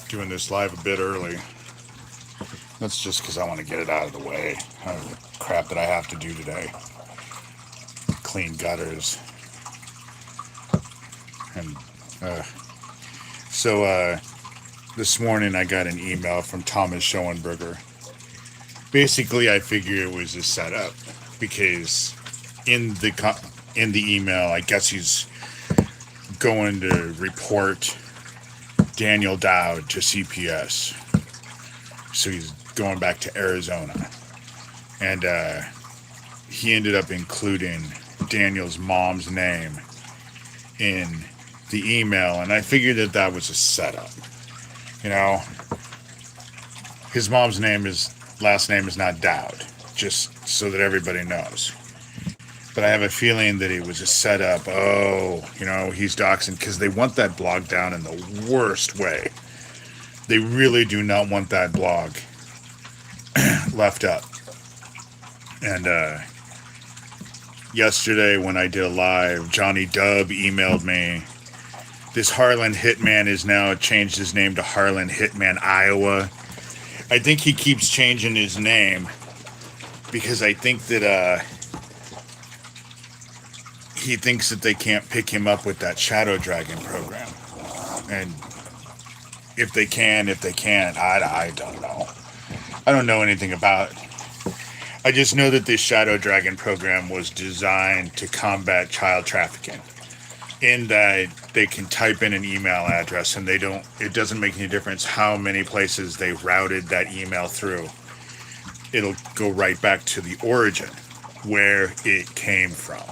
doing this live a bit early. That's just because I want to get it out of the way. The crap that I have to do today. Clean gutters. And so this morning I got an email from Thomas Schoenberger. Basically, I figure it was a setup because in the email, I guess he's going to report Daniel Doud to CPS. So he's going back to Arizona. And he ended up including Daniel's mom's name in the email. And I figured that was a setup. You know, his mom's last name is not Doud, just so that everybody knows. But I have a feeling that it was a setup. Oh, he's doxing because they want that blog down in the worst way. They really do not want that blog left up. And yesterday when I did a live, Johnny Dub emailed me. This Harlan Hitman is now changed his name to Harlan Hitman Iowa. I think he keeps changing his name because I think that he thinks that they can't pick him up with that Shadow Dragon program. And if they can, if they can't, I don't know. I don't know anything about it. I just know that this Shadow Dragon program was designed to combat child trafficking. In that they can type in an email address and it doesn't make any difference how many places they routed that email through. It'll go right back to the origin, where it came from,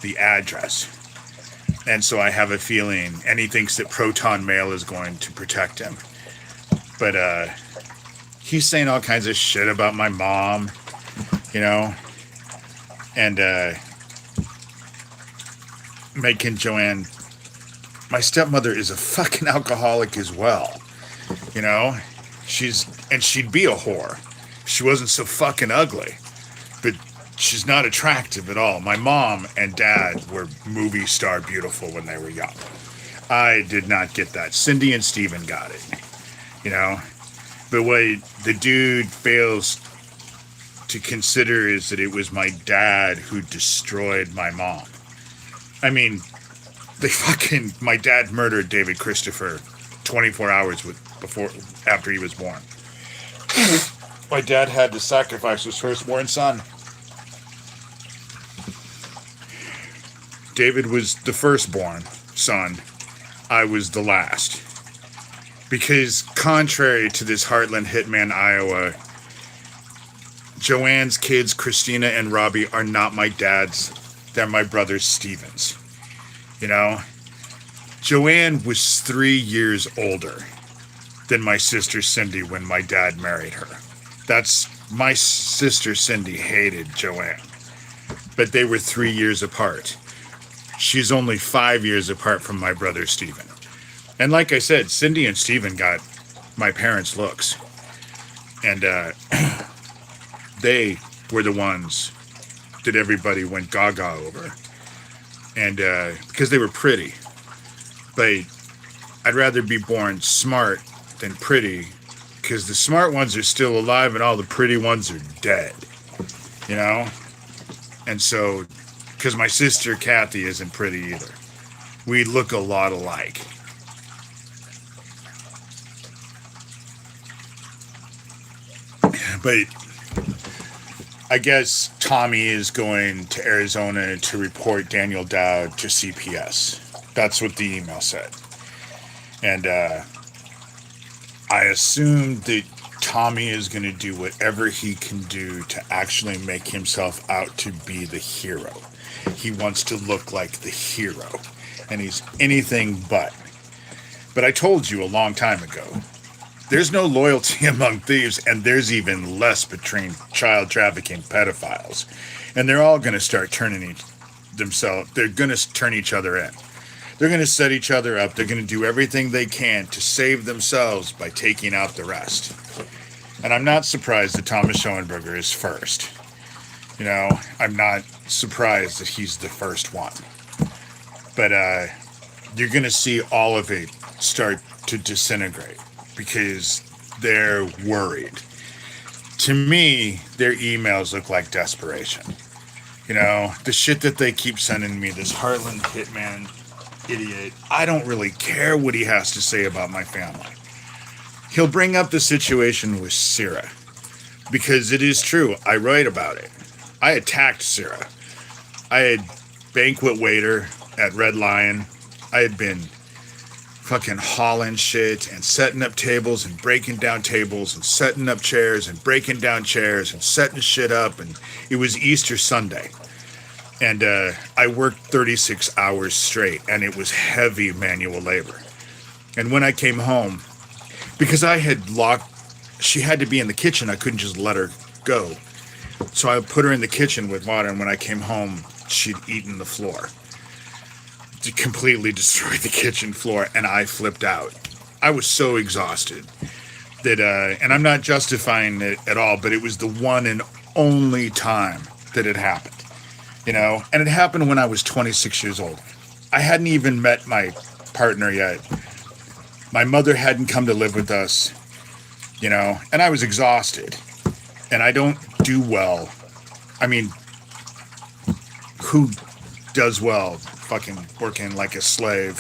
the address. And so I have a feeling, and he thinks that Proton Mail is going to protect him. But he's saying all kinds of shit about my mom, and making Joanne, my stepmother is a fucking alcoholic as well. She'd be a whore. She wasn't so fucking ugly. But she's not attractive at all. My mom and dad were movie star beautiful when they were young. I did not get that. Cindy and Steven got it. But what the dude fails to consider is that it was my dad who destroyed my mom. I mean, my dad murdered David Christopher 24 hours after he was born. My dad had to sacrifice his firstborn son. David was the firstborn son. I was the last. Because contrary to this Heartland Hitman Iowa, Joanne's kids, Christina and Robbie, are not my dad's. They're my brother Steven's. Joanne was 3 years older than my sister Cindy when my dad married her. My sister Cindy hated Joanne. But they were 3 years apart. She's only 5 years apart from my brother Steven. And like I said, Cindy and Steven got my parents' looks. And they were the ones that everybody went gaga over. And because they were pretty. But I'd rather be born smart than pretty, because the smart ones are still alive and all the pretty ones are dead. And so, because my sister Kathy isn't pretty either. We look a lot alike. But I guess Tommy is going to Arizona to report Daniel Doud to CPS. That's what the email said. And I assume that Tommy is going to do whatever he can do to actually make himself out to be the hero. He wants to look like the hero. And he's anything but. But I told you a long time ago, there's no loyalty among thieves, and there's even less between child trafficking pedophiles. And they're all going to start turning they're going to turn each other in. They're going to set each other up. They're going to do everything they can to save themselves by taking out the rest. And I'm not surprised that Thomas Schoenberger is first. I'm not surprised that he's the first one. But you're going to see all of it start to disintegrate. because they're worried. To me, their emails look like desperation. You know, the shit that they keep sending me, this Heartland hitman idiot, I don't really care what he has to say about my family. He'll bring up the situation with Sarah, because it is true, I write about it. I attacked Sarah. I had banquet waiter at Red Lion. I had been fucking hauling shit and setting up tables and breaking down tables and setting up chairs and breaking down chairs and setting shit up. And it was Easter Sunday. And I worked 36 hours straight, and it was heavy manual labor. And when I came home, because I had locked, she had to be in the kitchen. I couldn't just let her go. So I put her in the kitchen with water, and when I came home, she'd eaten the floor. Completely destroyed the kitchen floor, and I flipped out. I was so exhausted that, and I'm not justifying it at all, but it was the one and only time that it happened, you know? And it happened when I was 26 years old. I hadn't even met my partner yet. My mother hadn't come to live with us, you know, and I was exhausted. And I don't do well. I mean, who does well fucking working like a slave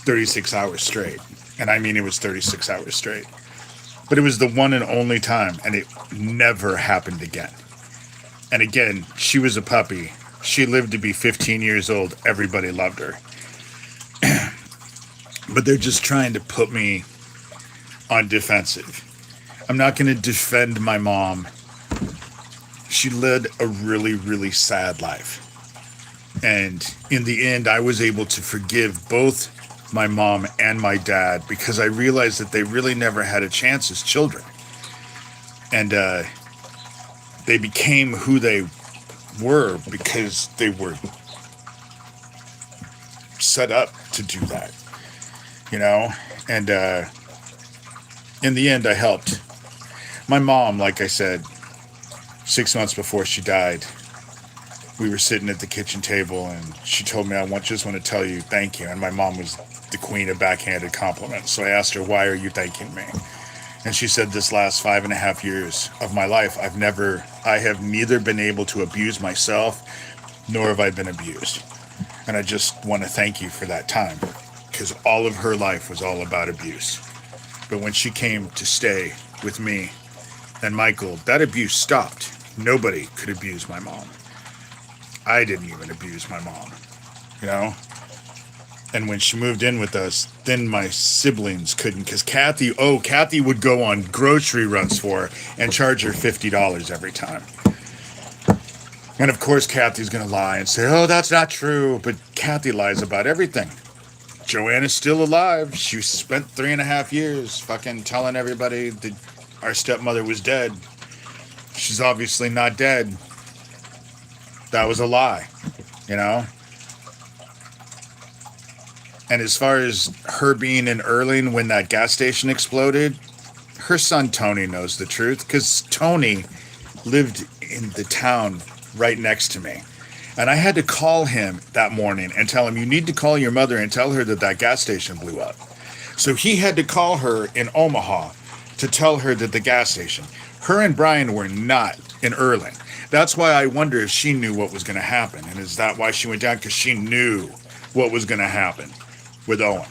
36 hours straight? And I mean, it was 36 hours straight. But it was the one and only time, and it never happened again. And again, she was a puppy. She lived to be 15 years old. Everybody loved her. But they're just trying to put me on defensive. I'm not going to defend my mom. She led a really, really sad life. And in the end, I was able to forgive both my mom and my dad because I realized that they really never had a chance as children. And they became who they were because they were set up to do that, you know? And in the end, I helped. My mom, like I said, 6 months before she died, we were sitting at the kitchen table, and she told me, just want to tell you thank you. And my mom was the queen of backhanded compliments. So I asked her, why are you thanking me? And she said, this last 5.5 years of my life, I have neither been able to abuse myself, nor have I been abused. And I just want to thank you for that time, because all of her life was all about abuse. But when she came to stay with me and Michael, that abuse stopped. Nobody could abuse my mom. I didn't even abuse my mom, you know? And when she moved in with us, then my siblings couldn't, because Kathy would go on grocery runs for her and charge her $50 every time. And of course, Kathy's going to lie and say, oh, that's not true. But Kathy lies about everything. Joanna's still alive. She spent 3.5 years fucking telling everybody that our stepmother was dead. She's obviously not dead. That was a lie, you know? And as far as her being in Erling when that gas station exploded, her son Tony knows the truth, because Tony lived in the town right next to me. And I had to call him that morning and tell him, you need to call your mother and tell her that gas station blew up. So he had to call her in Omaha to tell her that the gas station. Her and Brian were not in Erling. That's why I wonder if she knew what was going to happen. And is that why she went down? Because she knew what was going to happen with Owen.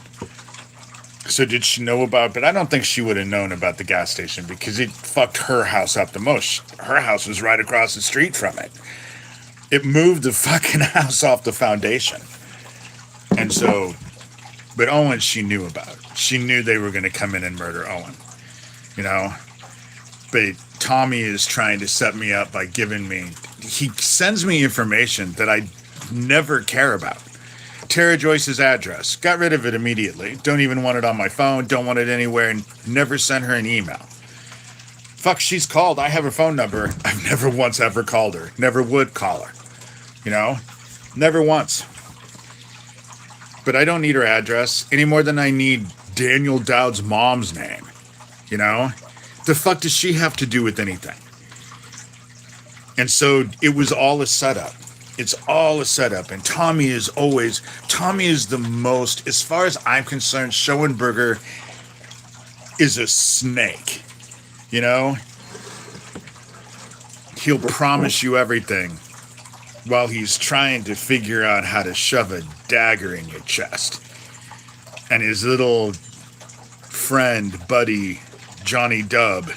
So did she know about, but I don't think she would have known about the gas station because it fucked her house up the most. Her house was right across the street from it. It moved the fucking house off the foundation. And so, but Owen, she knew about. She knew they were going to come in and murder Owen, you know? But Tommy is trying to set me up by he sends me information that I never care about. Tara Joyce's address. Got rid of it immediately. Don't even want it on my phone. Don't want it anywhere. And never sent her an email. Fuck, she's called. I have her phone number. I've never once ever called her. Never would call her. You know? Never once. But I don't need her address any more than I need Daniel Doud's mom's name. You know? The fuck does she have to do with anything? And so it was all a setup. It's all a setup. And Tommy is the most, as far as I'm concerned, Schoenberger is a snake. You know? He'll promise you everything while he's trying to figure out how to shove a dagger in your chest. And his little friend, buddy, Johnny Dub.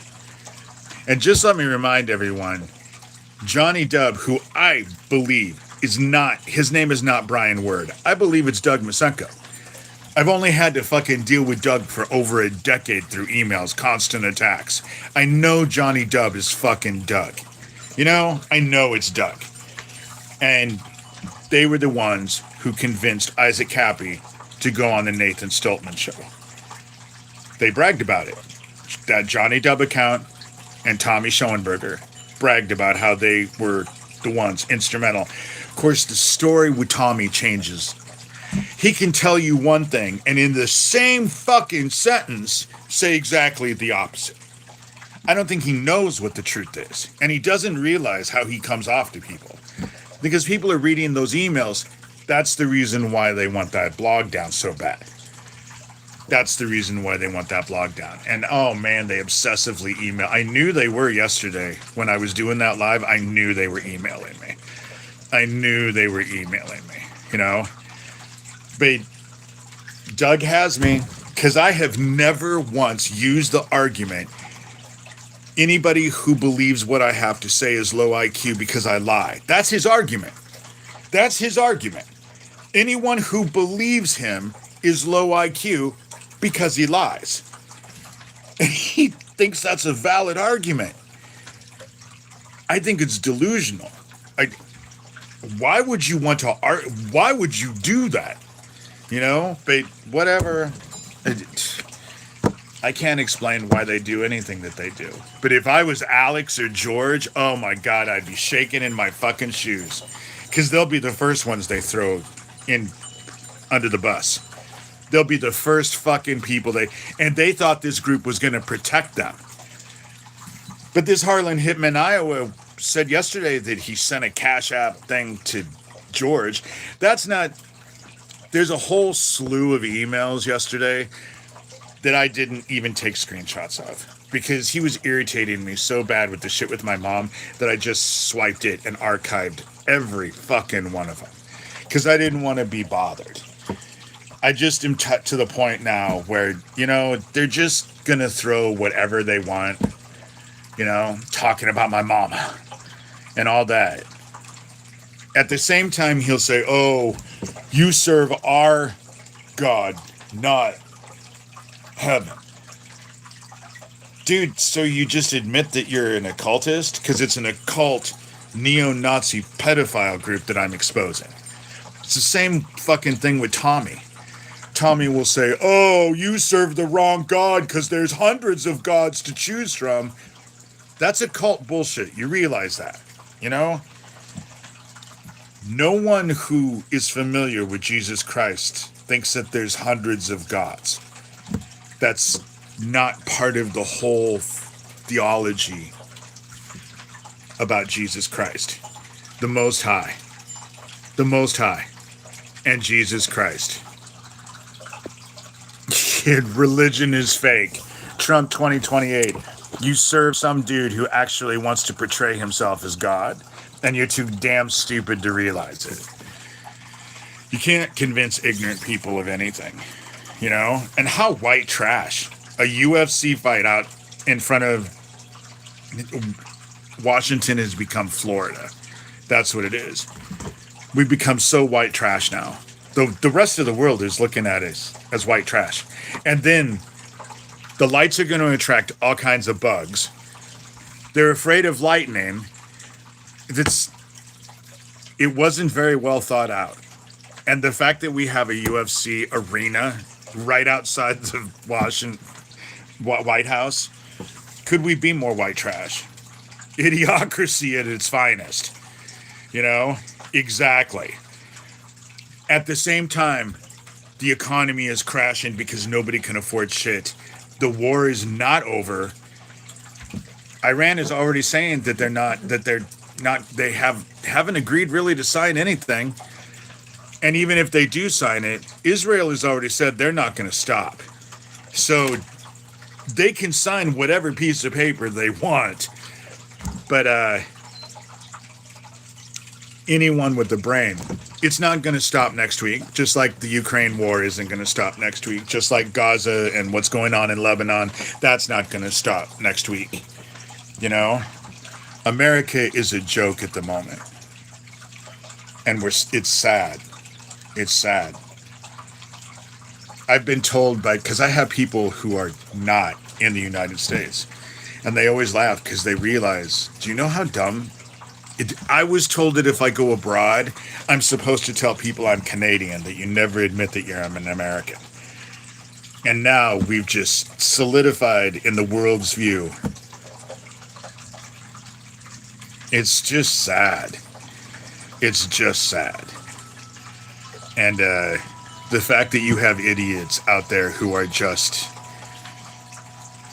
And just let me remind everyone, Johnny Dub, who I believe is not, his name is not Brian Word. I believe it's Doug Masenko. I've only had to fucking deal with Doug for over a decade through emails, constant attacks. I know Johnny Dub is fucking Doug. You know, I know it's Doug. And they were the ones who convinced Isaac Cappy to go on the Nathan Stoltman show. They bragged about it. That Johnny Dub account and Tommy Schoenberger bragged about how they were the ones instrumental. Of course, the story with Tommy changes. He can tell you one thing and in the same fucking sentence say exactly the opposite. I don't think he knows what the truth is. And he doesn't realize how he comes off to people. Because people are reading those emails. That's the reason why they want that blog down so bad. That's the reason why they want that blog down. And oh man, they obsessively email. I knew they were yesterday when I was doing that live. I knew they were emailing me. You know? But Doug has me because I have never once used the argument anybody who believes what I have to say is low IQ because I lie. That's his argument. Anyone who believes him is low IQ because he lies. And he thinks that's a valid argument. I think it's delusional. Why would you want to why would you do that? You know, but whatever. I can't explain why they do anything that they do. But if I was Alex or George, oh my God, I'd be shaking in my fucking shoes. Because they'll be the first ones they throw in under the bus. They'll be the first fucking people and they thought this group was going to protect them. But this Harlan Hitman Iowa said yesterday that he sent a Cash App thing to George. That's not, there's a whole slew of emails yesterday that I didn't even take screenshots of because he was irritating me so bad with the shit with my mom that I just swiped it and archived every fucking one of them because I didn't want to be bothered. I just am to the point now where, you know, they're just going to throw whatever they want, you know, talking about my mama and all that. At the same time, he'll say, oh, you serve our God, not heaven. Dude, so you just admit that you're an occultist? Because it's an occult neo-Nazi pedophile group that I'm exposing. It's the same fucking thing with Tommy. Tommy will say, oh, you serve the wrong God because there's hundreds of gods to choose from. That's occult bullshit. You realize that, you know? No one who is familiar with Jesus Christ thinks that there's hundreds of gods. That's not part of the whole theology about Jesus Christ. The Most High, and Jesus Christ. Religion is fake. Trump 2028. You serve some dude who actually wants to portray himself as God, and you're too damn stupid to realize it. You can't convince ignorant people of anything, you know? And how white trash. A UFC fight out in front of Washington has become Florida. That's what it is. We've become so white trash now. The rest of the world is looking at us as white trash. And then the lights are going to attract all kinds of bugs. They're afraid of lightning. It wasn't very well thought out. And the fact that we have a UFC arena right outside the White House, could we be more white trash? Idiocracy at its finest. You know? Exactly. At the same time, the economy is crashing because nobody can afford shit. The war is not over. Iran is already saying that they haven't agreed really to sign anything. And even if they do sign it, Israel has already said they're not going to stop. So They can sign whatever piece of paper they want, but anyone with the brain, it's not going to stop next week, just like the Ukraine war isn't going to stop next week, just like Gaza and what's going on in Lebanon, that's not going to stop next week. You know, America is a joke at the moment, and it's sad. It's sad. I've been told because I have people who are not in the United States, and they always laugh because they realize, do you know how dumb I was told that if I go abroad, I'm supposed to tell people I'm Canadian, that you never admit that you're an American. And now we've just solidified in the world's view. It's just sad. It's just sad. And the fact that you have idiots out there who are just,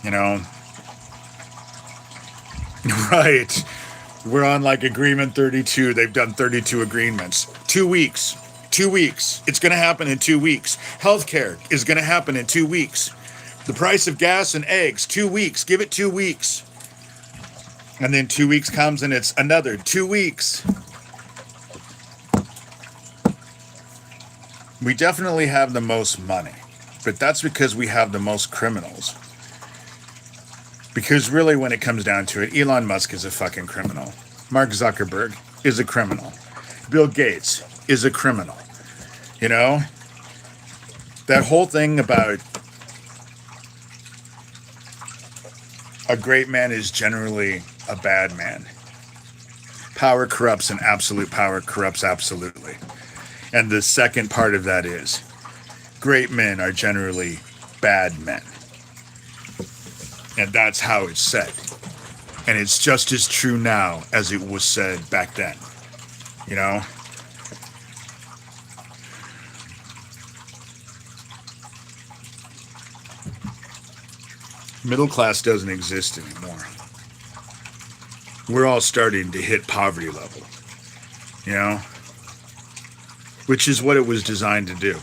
you know, right. We're on like agreement 32. They've done 32 agreements. 2 weeks. 2 weeks. It's going to happen in 2 weeks. Healthcare is going to happen in 2 weeks. The price of gas and eggs, 2 weeks. Give it 2 weeks. And then 2 weeks comes and it's another 2 weeks. We definitely have the most money, but that's because we have the most criminals. Because really, when it comes down to it, Elon Musk is a fucking criminal. Mark Zuckerberg is a criminal. Bill Gates is a criminal. You know? That whole thing about a great man is generally a bad man. Power corrupts and absolute power corrupts absolutely. And the second part of that is great men are generally bad men. And that's how it's said. And it's just as true now as it was said back then. You know? Middle class doesn't exist anymore. We're all starting to hit poverty level. You know? Which is what it was designed to do.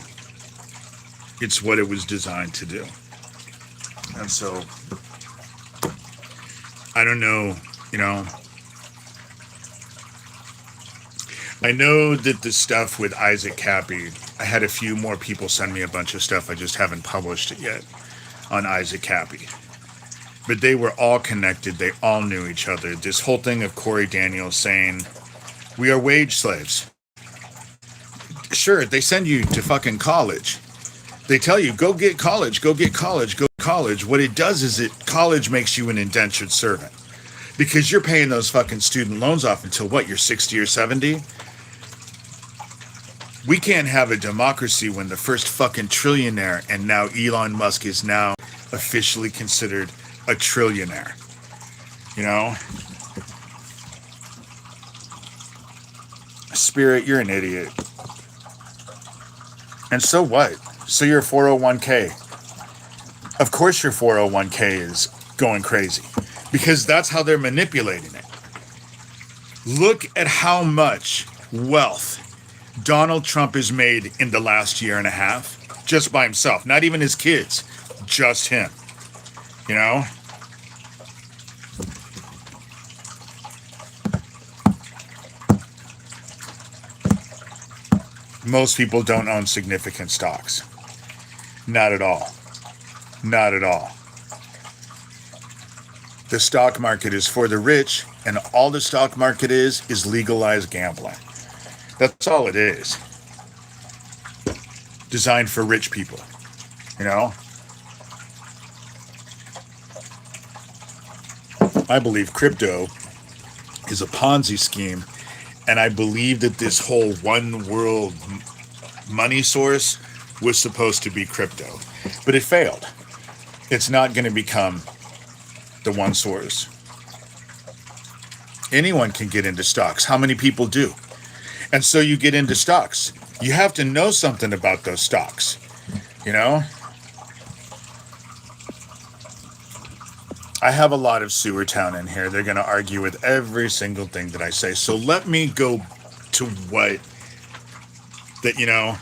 It's what it was designed to do. And so I don't know, you know. I know that the stuff with Isaac Cappy, I had a few more people send me a bunch of stuff. I just haven't published it yet on Isaac Cappy. But they were all connected. They all knew each other. This whole thing of Corey Daniels saying, we are wage slaves. Sure, they send you to fucking college. They tell you, go get college, go get college, go to college. What it does is college makes you an indentured servant. Because you're paying those fucking student loans off until what, you're 60 or 70? We can't have a democracy when the first fucking trillionaire, and now Elon Musk is now officially considered a trillionaire. You know? Spirit, you're an idiot. And so what? So your 401k. Of course your 401k is going crazy. Because that's how they're manipulating it. Look at how much wealth Donald Trump has made in the last year and a half. Just by himself. Not even his kids. Just him. You know? Most people don't own significant stocks. Not at all. Not at all. The stock market is for the rich, and all the stock market is legalized gambling. That's all it is. Designed for rich people. You know? I believe crypto is a Ponzi scheme. And I believe that this whole one world money source was supposed to be crypto. But it failed. It's not going to become the one source. Anyone can get into stocks. How many people do? And so you get into stocks. You have to know something about those stocks. You know? I have a lot of sewer town in here. They're going to argue with every single thing that I say. So let me go to what that, you know,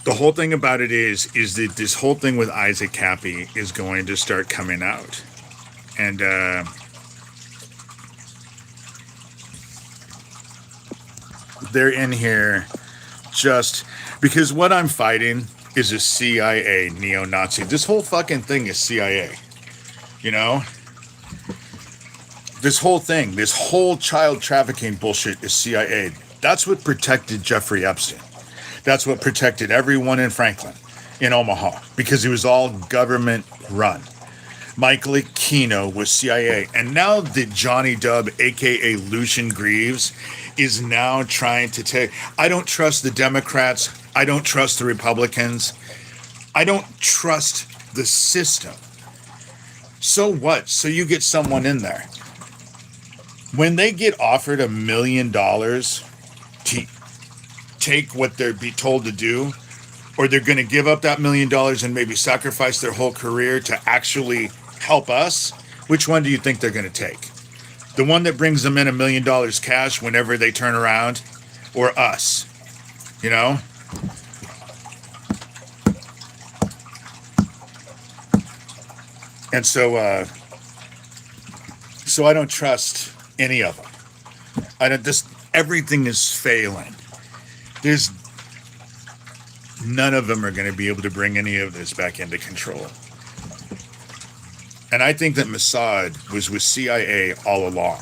The whole thing about it is that this whole thing with Isaac Cappy is going to start coming out. And they're in here just because what I'm fighting is a CIA neo-Nazi. This whole fucking thing is CIA. You know? This whole thing, this whole child trafficking bullshit is CIA. That's what protected Jeffrey Epstein. That's what protected everyone in Franklin, in Omaha, because it was all government run. Michael Aquino was CIA. And now that Johnny Dub, a.k.a. Lucian Greaves, is now trying to take... I don't trust the Democrats. I don't trust the Republicans. I don't trust the system. So what? So you get someone in there. When they get offered $1 million to take what they're be told to do, or they're going to give up that $1 million and maybe sacrifice their whole career to actually help us, which one do you think they're going to take? The one that brings them in $1 million cash whenever they turn around, or us? You know? And so I don't trust any of them. Everything is failing. There's none of them are going to be able to bring any of this back into control. And I think that Mossad was with CIA all along.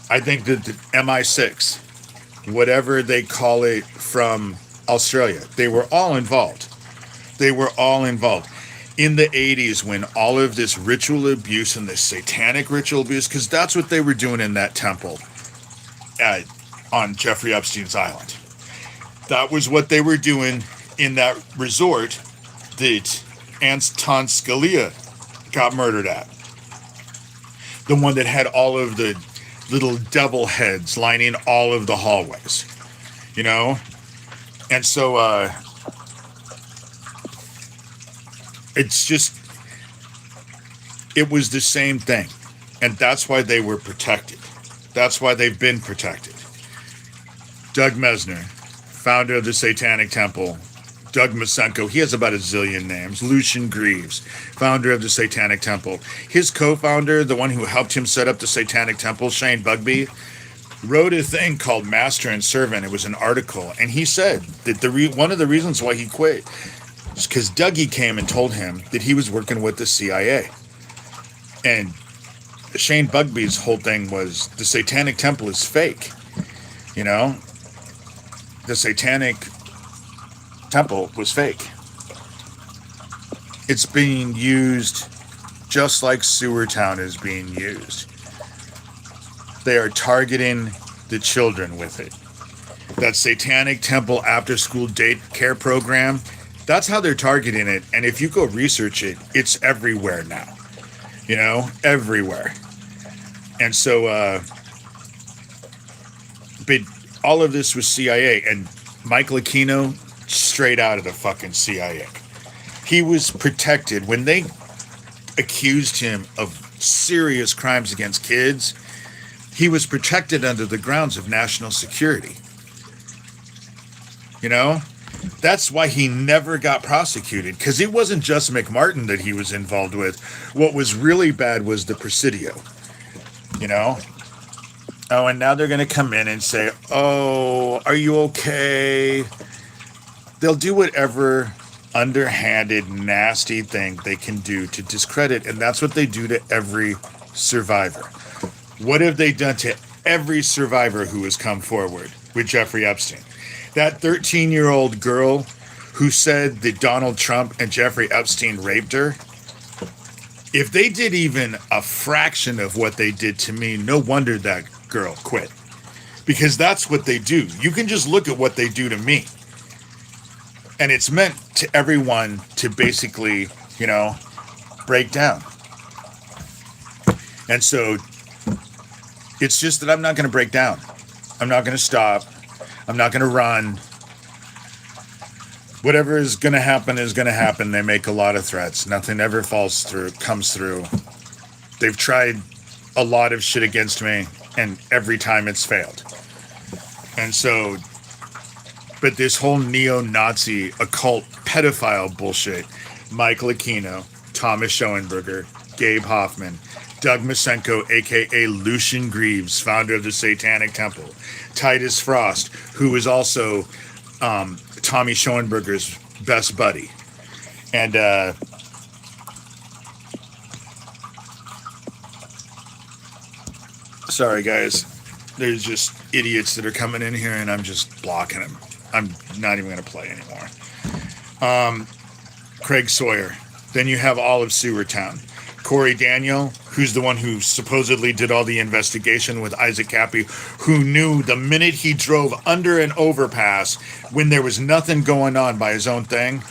I think that the MI6, whatever they call it from Australia, they were all involved. They were all involved. In the 80s, when all of this ritual abuse and this satanic ritual abuse, because that's what they were doing in that temple on Jeffrey Epstein's island. That was what they were doing in that resort that Anton Scalia got murdered at. The one that had all of the little devil heads lining all of the hallways. You know? And so, it's just, it was the same thing. And that's why they were protected. That's why they've been protected. Doug Mesner, founder of the Satanic Temple. Doug Masenko, he has about a zillion names. Lucian Greaves, founder of the Satanic Temple. His co-founder, the one who helped him set up the Satanic Temple, Shane Bugbee, wrote a thing called Master and Servant. It was an article. And he said that one of the reasons why he quit is because Dougie came and told him that he was working with the CIA. And Shane Bugbee's whole thing was the Satanic Temple is fake. You know? The Satanic Temple was fake. It's being used just like Sewertown is being used. They are targeting the children with it. That Satanic Temple after school day care program, that's how they're targeting it. And if you go research it, it's everywhere now. You know, everywhere. And so, but all of this was CIA, and Michael Aquino, straight out of the fucking CIA. He was protected. When they accused him of serious crimes against kids, he was protected under the grounds of national security. You know? That's why he never got prosecuted, because it wasn't just McMartin that he was involved with. What was really bad was the Presidio. You know? Oh, and now they're going to come in and say, oh, are you okay? They'll do whatever underhanded, nasty thing they can do to discredit, and that's what they do to every survivor. What have they done to every survivor who has come forward with Jeffrey Epstein? That 13-year-old girl who said that Donald Trump and Jeffrey Epstein raped her, if they did even a fraction of what they did to me, no wonder that girl quit. Because that's what they do. You can just look at what they do to me. And it's meant to everyone to basically, you know, break down. And so it's just that I'm not going to break down. I'm not going to stop. I'm not going to run. Whatever is going to happen is going to happen. They make a lot of threats. Nothing ever comes through. They've tried a lot of shit against me, and every time it's failed. And so, But this whole neo-Nazi occult pedophile bullshit, Mike Lucchino, Thomas Schoenberger, Gabe Hoffman, Doug Masenko, a.k.a. Lucian Greaves, founder of the Satanic Temple, Titus Frost, who is also Tommy Schoenberger's best buddy. And sorry, guys. There's just idiots that are coming in here, and I'm just blocking them. I'm not even going to play anymore. Craig Sawyer. Then you have all of Sewertown. Corey Daniel, who's the one who supposedly did all the investigation with Isaac Cappy, who knew the minute he drove under an overpass when there was nothing going on by his own thing.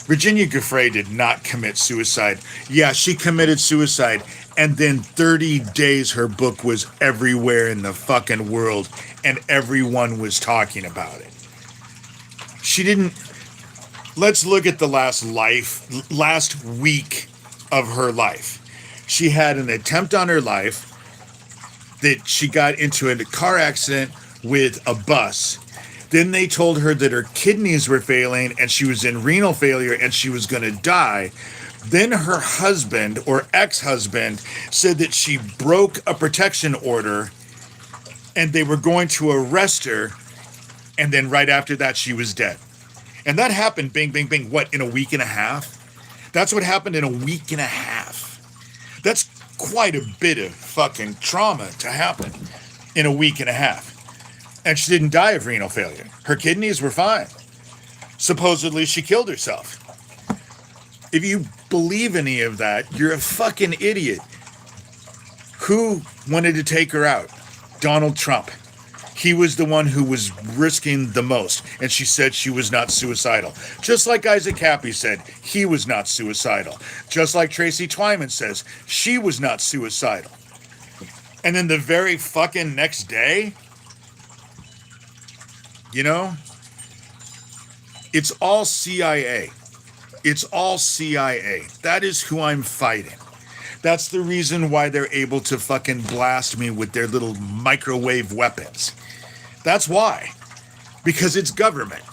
Virginia Giuffre did not commit suicide. Yeah, she committed suicide, and then 30 days her book was everywhere in the fucking world, and everyone was talking about it. She didn't... Let's look at the last week of her life. She had an attempt on her life that she got into a car accident with a bus. Then they told her that her kidneys were failing and she was in renal failure and she was going to die. Then her husband or ex-husband said that she broke a protection order and they were going to arrest her. And then right after that, she was dead. And that happened, bing, bing, bing, what, in a week and a half? That's what happened in a week and a half. That's quite a bit of fucking trauma to happen in a week and a half. And she didn't die of renal failure. Her kidneys were fine. Supposedly, she killed herself. If you believe any of that, you're a fucking idiot. Who wanted to take her out? Donald Trump. He was the one who was risking the most, and she said she was not suicidal. Just like Isaac Cappy said, he was not suicidal. Just like Tracy Twyman says, she was not suicidal. And then the very fucking next day, you know, it's all CIA. It's all CIA. That is who I'm fighting. That's the reason why they're able to fucking blast me with their little microwave weapons. That's why. Because it's government.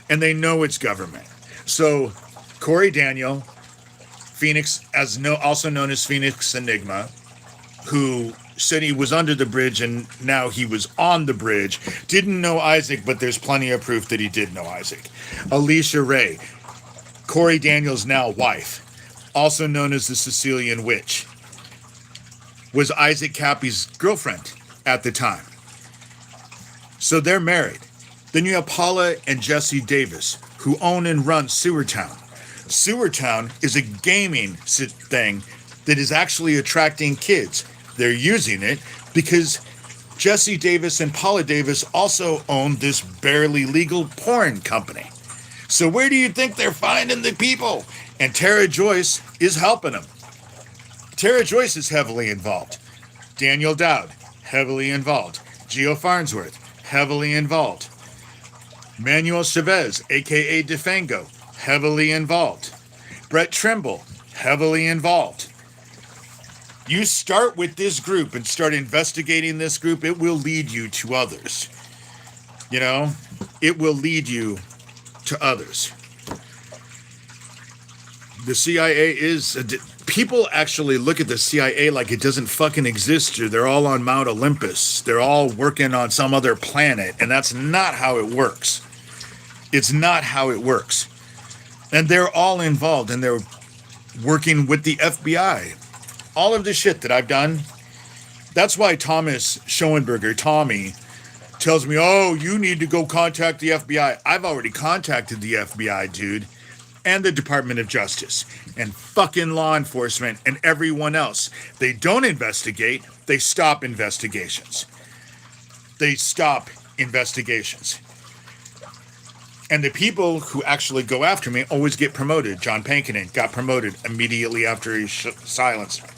And they know it's government. So, Corey Daniel, Phoenix, also known as Phoenix Enigma, who said he was under the bridge and now he was on the bridge, didn't know Isaac, but there's plenty of proof that he did know Isaac. Alicia Ray, Corey Daniel's now wife, also known as the Sicilian Witch, was Isaac Cappy's girlfriend at the time. So they're married. Then you have Paula and Jesse Davis, who own and run Sewertown. Sewertown is a gaming thing that is actually attracting kids. They're using it because Jesse Davis and Paula Davis also own this barely legal porn company. So where do you think they're finding the people? And Tara Joyce is helping them. Tara Joyce is heavily involved. Daniel Doud, heavily involved. Gio Farnsworth, heavily involved. Manuel Chavez, a.k.a. DeFango, heavily involved. Brett Trimble, heavily involved. You start with this group and start investigating this group, it will lead you to others. You know, it will lead you to others. The CIA is... People actually look at the CIA like it doesn't fucking exist, or they're all on Mount Olympus. They're all working on some other planet, and that's not how it works. It's not how it works. And they're all involved, and they're working with the FBI. All of the shit that I've done, that's why Thomas Schoenberger, Tommy, tells me, oh, you need to go contact the FBI. I've already contacted the FBI, dude, and the Department of Justice, and fucking law enforcement, and everyone else. They don't investigate, they stop investigations. They stop investigations. And the people who actually go after me always get promoted. John Pankinen got promoted immediately after he silenced me.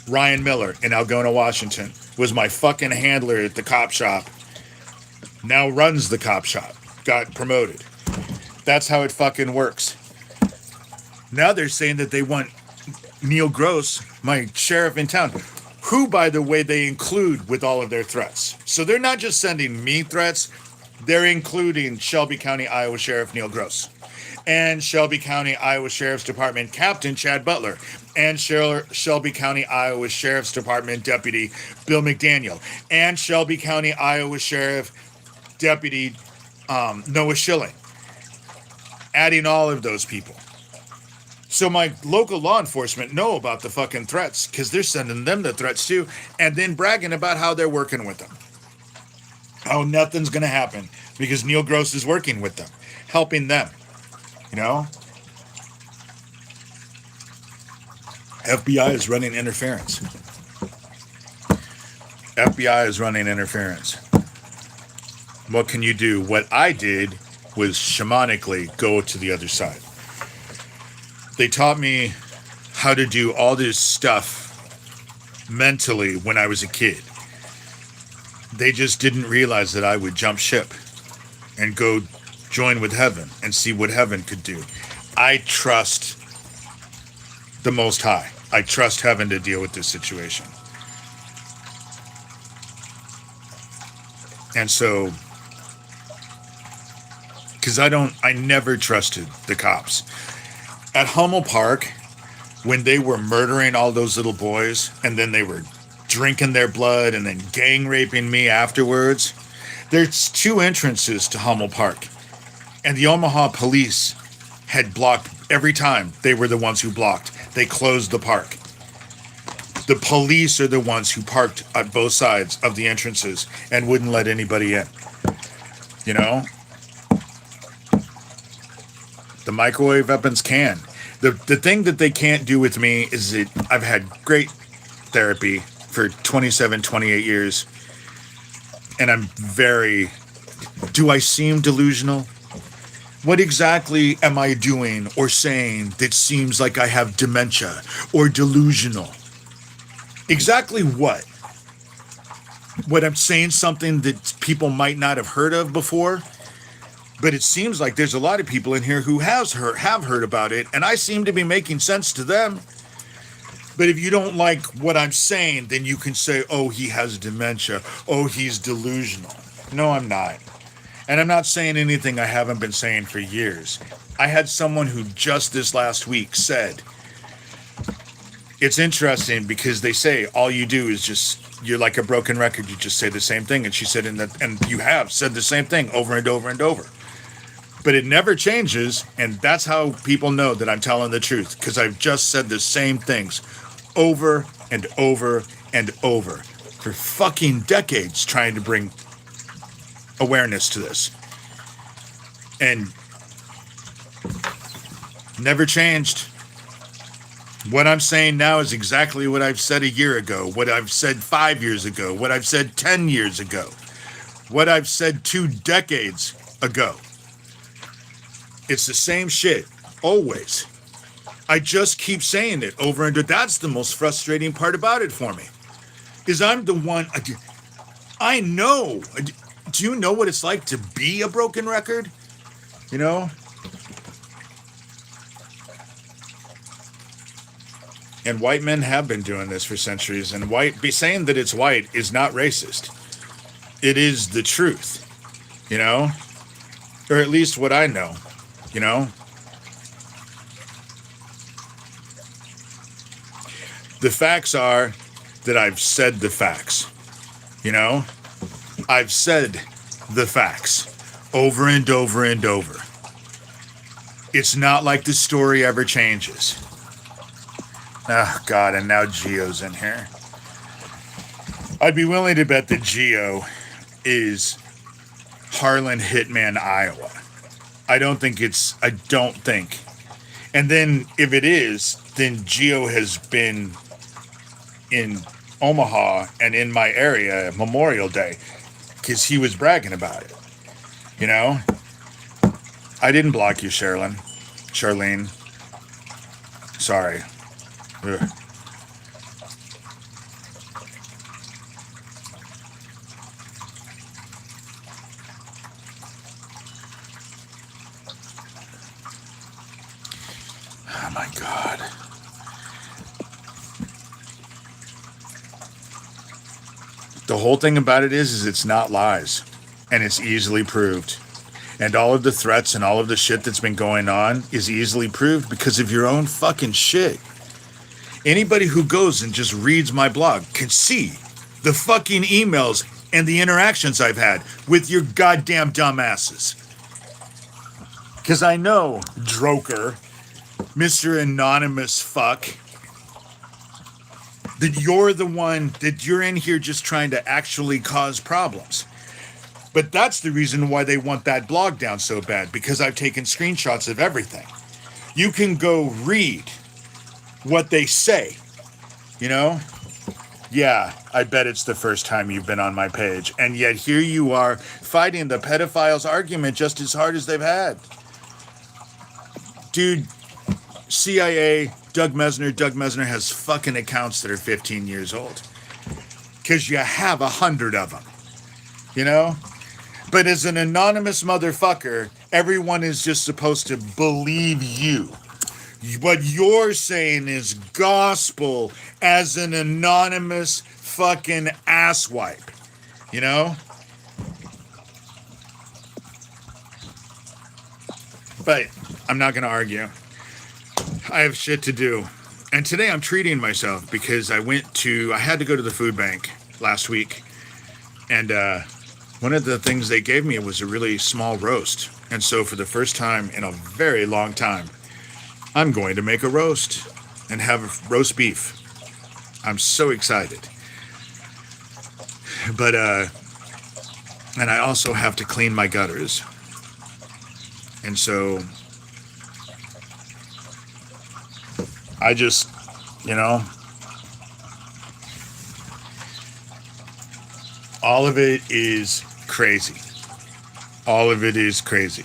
Ryan Miller in Algona, Washington, was my fucking handler at the cop shop. Now runs the cop shop. Got promoted. That's how it fucking works. Now they're saying that they want Neil Gross, my sheriff in town, who, by the way, they include with all of their threats. So they're not just sending me threats. They're including Shelby County, Iowa Sheriff Neil Gross, and Shelby County, Iowa Sheriff's Department Captain Chad Butler, and Shelby County, Iowa Sheriff's Department Deputy Bill McDaniel, and Shelby County, Iowa Sheriff Deputy Noah Schilling. Adding all of those people. So my local law enforcement know about the fucking threats because they're sending them the threats too, and then bragging about how they're working with them. How nothing's going to happen because Neil Gross is working with them, helping them. You know? FBI is running interference. FBI is running interference. What can you do? What I did was shamanically go to the other side. They taught me how to do all this stuff mentally when I was a kid. They just didn't realize that I would jump ship and go join with heaven and see what heaven could do. I trust the Most High. I trust heaven to deal with this situation. And so, because I never trusted the cops. At Hummel Park, when they were murdering all those little boys, and then they were drinking their blood and then gang raping me afterwards, there's 2 entrances to Hummel Park. And the Omaha police had blocked every time. They were the ones who blocked. They closed the park. The police are the ones who parked at both sides of the entrances and wouldn't let anybody in. You know? The microwave weapons can. The thing that they can't do with me is that I've had great therapy for 27, 28 years. And I'm do I seem delusional? What exactly am I doing or saying that seems like I have dementia or delusional? Exactly what? What, I'm saying something that people might not have heard of before? But it seems like there's a lot of people in here who have heard about it, and I seem to be making sense to them. But if you don't like what I'm saying, then you can say, oh, he has dementia. Oh, he's delusional. No, I'm not. And I'm not saying anything I haven't been saying for years. I had someone who just this last week said, it's interesting because they say all you do is you're like a broken record. You just say the same thing. And she said, and you have said the same thing over and over and over. But it never changes, and that's how people know that I'm telling the truth, because I've just said the same things over and over and over for fucking decades trying to bring awareness to this. And never changed. What I'm saying now is exactly what I've said a year ago, what I've said 5 years ago, what I've said 10 years ago, what I've said 2 decades ago. It's the same shit, always. I just keep saying it over and over. That's the most frustrating part about it for me. Is I'm the one, I know. Do you know what it's like to be a broken record? You know? And white men have been doing this for centuries, and saying that it's white is not racist. It is the truth, you know? Or at least what I know. You know, the facts are that I've said the facts. You know, I've said the facts over and over and over. It's not like the story ever changes. Oh, God, and now Geo's in here. I'd be willing to bet that Geo is Harlan Hitman, Iowa. I don't think. And then if it is, then Geo has been in Omaha and in my area Memorial Day because he was bragging about it. You know? I didn't block you, Charlene. Sorry. Ugh. Oh my God. The whole thing about it is it's not lies. and it's easily proved. And all of the threats and all of the shit that's been going on is easily proved because of your own fucking shit. Anybody who goes and just reads my blog can see the fucking emails and the interactions I've had with your goddamn dumbasses. Because I know, Droker, Mr. Anonymous fuck, that you're the one, that you're in here just trying to actually cause problems. But that's the reason why they want that blog down so bad, because I've taken screenshots of everything. You can go read what they say, you know? Yeah, I bet it's the first time you've been on my page, and yet here you are fighting the pedophiles argument just as hard as they've had. Dude, CIA, Doug Mesner has fucking accounts that are 15 years old. Because you have 100 of them, you know? But as an anonymous motherfucker, everyone is just supposed to believe you. What you're saying is gospel as an anonymous fucking asswipe, you know? But I'm not going to argue. I have shit to do. And today I'm treating myself because I had to go to the food bank last week. And one of the things they gave me was a really small roast. And so for the first time in a very long time, I'm going to make a roast and have roast beef. I'm so excited. But, and I also have to clean my gutters. And so I just, you know, all of it is crazy. All of it is crazy.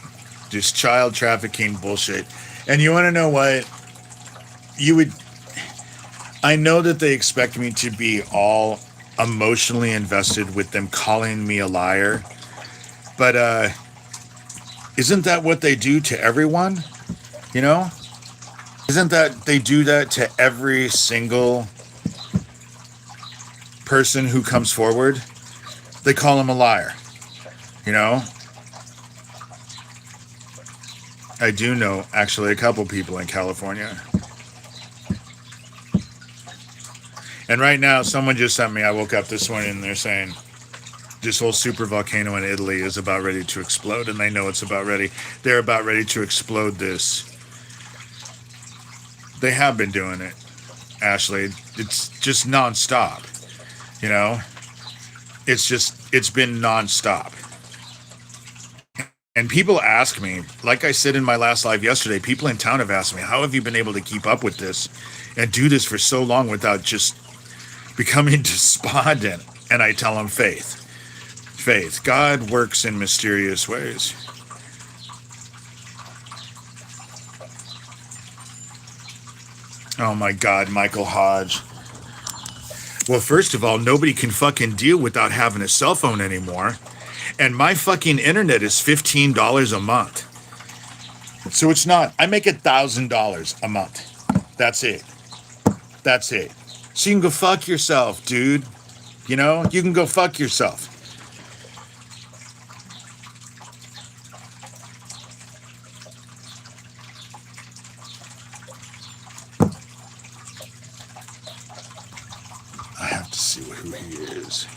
Just child trafficking bullshit. And you want to know what? I know that they expect me to be all emotionally invested with them calling me a liar. But, isn't that what they do to everyone? You know? Isn't that they do that to every single person who comes forward? They call him a liar. You know? I do know, actually, a couple people in California. And right now, someone just sent me, I woke up this morning and they're saying, this whole super volcano in Italy is about ready to explode, and they know it's about ready. They're about ready to explode this. They have been doing it, Ashley. It's just nonstop, you know? It's been nonstop. And people ask me, like I said in my last live yesterday, people in town have asked me, how have you been able to keep up with this and do this for so long without just becoming despondent? And I tell them faith. Faith. God works in mysterious ways. Oh my God, Michael Hodge. Well, first of all, nobody can fucking deal without having a cell phone anymore. And my fucking internet is $15 a month. So it's not, I make $1,000 a month. That's it. That's it. So you can go fuck yourself, dude. You know, you can go fuck yourself. I have to see who he is.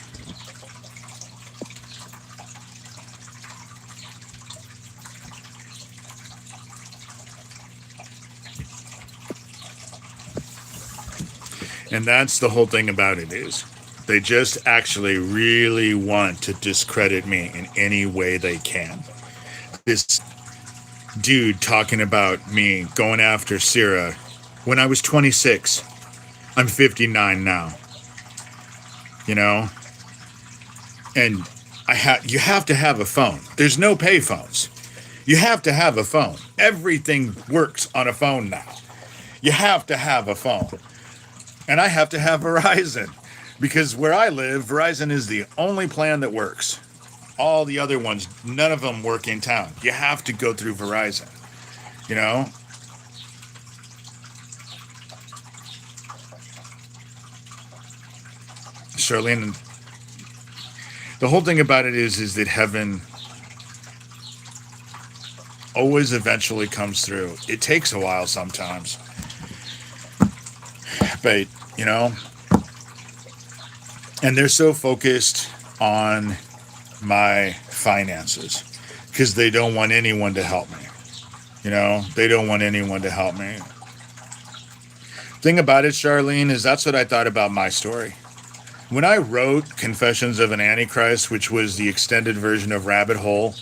And that's the whole thing about it is they just actually really want to discredit me in any way they can. This dude talking about me going after Sierra when I was 26. I'm 59 now. You know? And you have to have a phone. There's no pay phones. You have to have a phone. Everything works on a phone now. You have to have a phone. And I have to have Verizon because where I live, Verizon is the only plan that works. All the other ones, none of them work in town. You have to go through Verizon, you know? Charlene, The whole thing about it is that heaven always eventually comes through. It takes a while sometimes. But, you know, and they're so focused on my finances because they don't want anyone to help me. You know, they don't want anyone to help me. Thing about it, Charlene, is that's what I thought about my story. When I wrote Confessions of an Antichrist, which was the extended version of Rabbit Hole,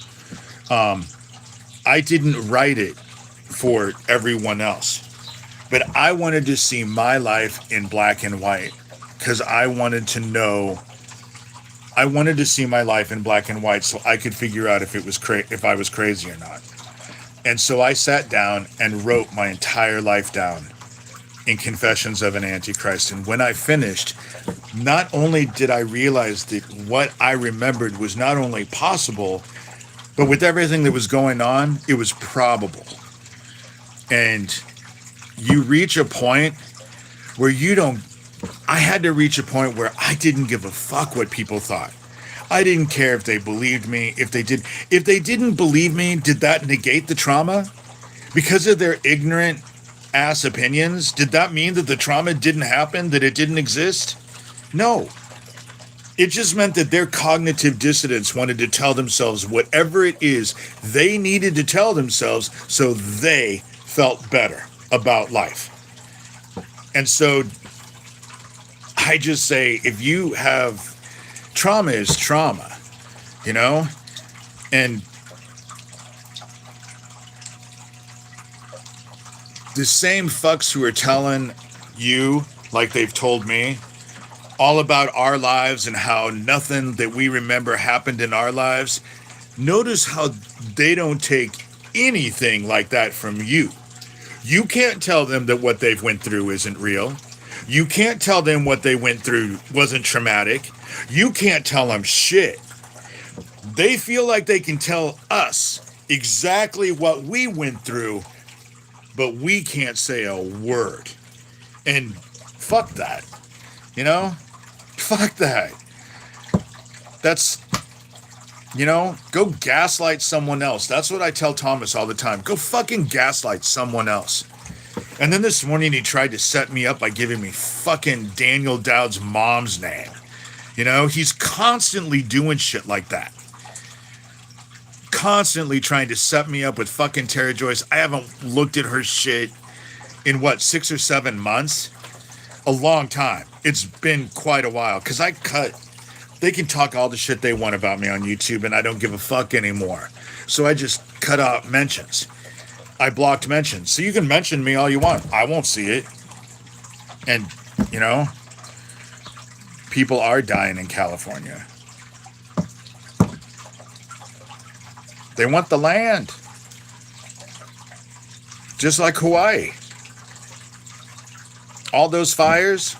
I didn't write it for everyone else. But I wanted to see my life in black and white because I wanted to know. I wanted to see my life in black and white so I could figure out if it was if I was crazy or not. And so I sat down and wrote my entire life down in Confessions of an Antichrist. And when I finished, not only did I realize that what I remembered was not only possible, but with everything that was going on, it was probable. And you reach a point where I had to reach a point where I didn't give a fuck what people thought. I didn't care if they believed me. If they didn't believe me, did that negate the trauma? Because of their ignorant ass opinions, did that mean that the trauma didn't happen, that it didn't exist? No. It just meant that their cognitive dissonance wanted to tell themselves whatever it is they needed to tell themselves so they felt better about life. And so I just say, if you have trauma is trauma, you know? And the same fucks who are telling you, like they've told me, all about our lives and how nothing that we remember happened in our lives, notice how they don't take anything like that from you. You can't tell them that what they've went through isn't real. You can't tell them what they went through wasn't traumatic. You can't tell them shit. They feel like they can tell us exactly what we went through, but we can't say a word. And fuck that. You know? Fuck that. That's, you know, go gaslight someone else. That's what I tell Thomas all the time. Go fucking gaslight someone else. And then this morning he tried to set me up by giving me fucking Daniel Doud's mom's name. You know, he's constantly doing shit like that. Constantly trying to set me up with fucking Tara Joyce. I haven't looked at her shit in 6 or 7 months? A long time. It's been quite a while. Because they can talk all the shit they want about me on YouTube and I don't give a fuck anymore. So I just cut out mentions. I blocked mentions. So you can mention me all you want. I won't see it. And, you know, people are dying in California. They want the land. Just like Hawaii. All those fires,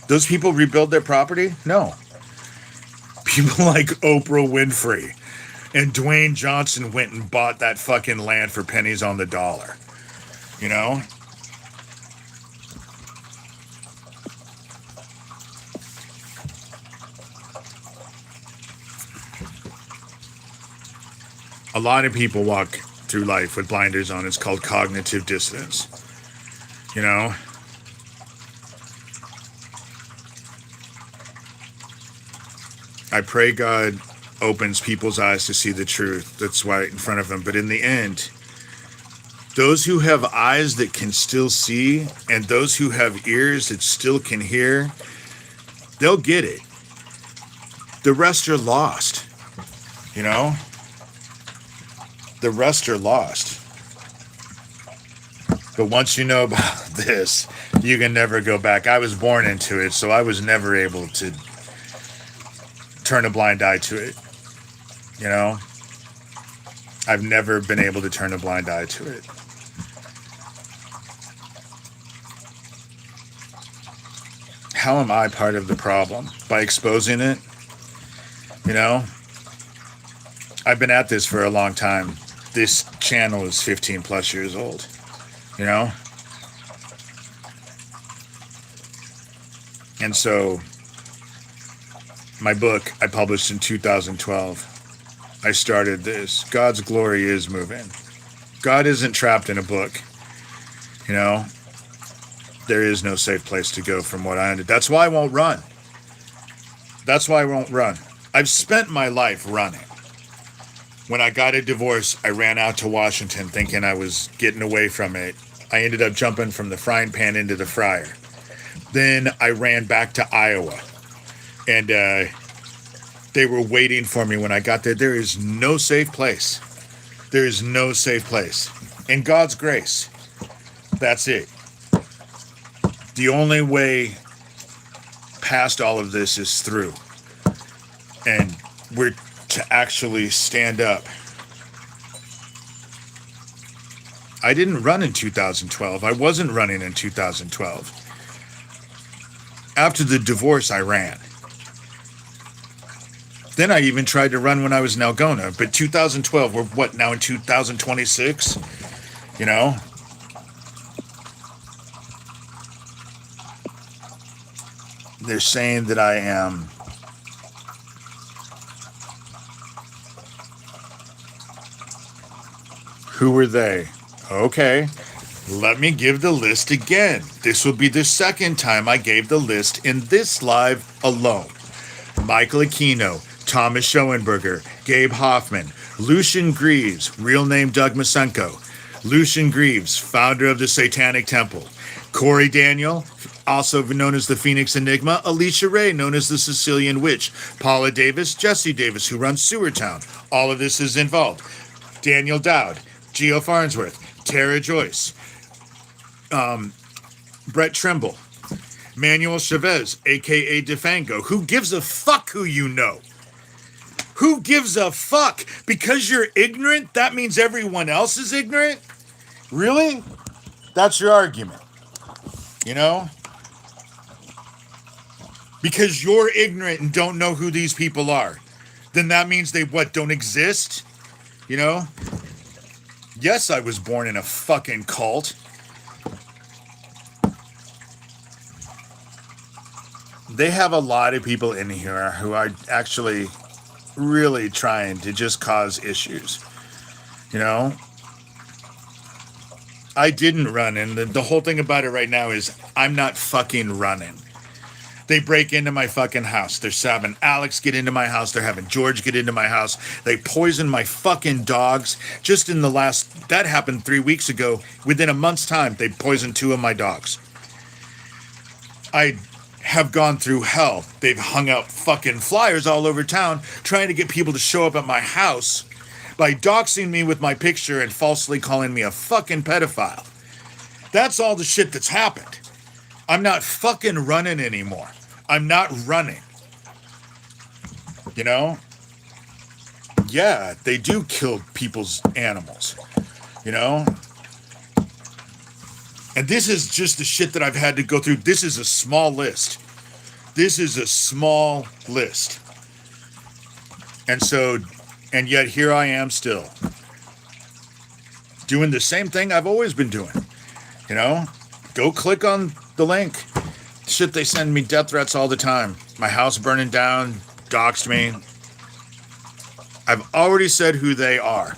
those people rebuild their property? No. People like Oprah Winfrey and Dwayne Johnson went and bought that fucking land for pennies on the dollar. You know? A lot of people walk through life with blinders on. It's called cognitive dissonance. You know? I pray God opens people's eyes to see the truth that's right in front of them. But in the end, those who have eyes that can still see and those who have ears that still can hear, they'll get it. The rest are lost. You know? The rest are lost. But once you know about this, you can never go back. I was born into it, so I was never able to turn a blind eye to it. You know? I've never been able to turn a blind eye to it. How am I part of the problem? By exposing it? You know? I've been at this for a long time. This channel is 15 plus years old. You know? And so my book I published in 2012. I started this. God's glory is moving. God isn't trapped in a book. You know, there is no safe place to go from what I understand. That's why I won't run. That's why I won't run. I've spent my life running. When I got a divorce, I ran out to Washington thinking I was getting away from it. I ended up jumping from the frying pan into the fryer. Then I ran back to Iowa. And they were waiting for me when I got there. There is no safe place. There is no safe place. In God's grace, that's it. The only way past all of this is through. And we're to actually stand up. I didn't run in 2012. I wasn't running in 2012. After the divorce, I ran. Then I even tried to run when I was in Algona. But 2012, we're what, now in 2026? You know? They're saying that I am... Who were they? Okay, let me give the list again. This will be the second time I gave the list in this live alone. Michael Aquino, Thomas Schoenberger, Gabe Hoffman, Lucian Greaves, real name Doug Masenko, Lucian Greaves, founder of the Satanic Temple, Corey Daniel, also known as the Phoenix Enigma, Alicia Ray, known as the Sicilian Witch, Paula Davis, Jesse Davis, who runs Sewertown. All of this is involved. Daniel Doud, Geo Farnsworth, Tara Joyce, Brett Trimble, Manuel Chavez, a.k.a. Defango. Who gives a fuck who you know? Who gives a fuck? Because you're ignorant, that means everyone else is ignorant? Really? That's your argument. You know? Because you're ignorant and don't know who these people are. Then that means they, what, don't exist? You know? Yes, I was born in a fucking cult. They have a lot of people in here who are actually really trying to just cause issues. You know? I didn't run, and the whole thing about it right now is I'm not fucking running. They break into my fucking house. They're having Alex get into my house. They're having George get into my house. They poison my fucking dogs. Just in the last... That happened 3 weeks ago. Within a month's time, they poisoned 2 of my dogs. I have gone through hell. They've hung out fucking flyers all over town trying to get people to show up at my house by doxing me with my picture and falsely calling me a fucking pedophile. That's all the shit that's happened. I'm not fucking running anymore. I'm not running. You know? Yeah, they do kill people's animals. You know? And this is just the shit that I've had to go through. This is a small list. This is a small list. And so, and yet here I am still. Doing the same thing I've always been doing. You know? Go click on the link. Shit, they send me death threats all the time. My house burning down, doxed me. I've already said who they are.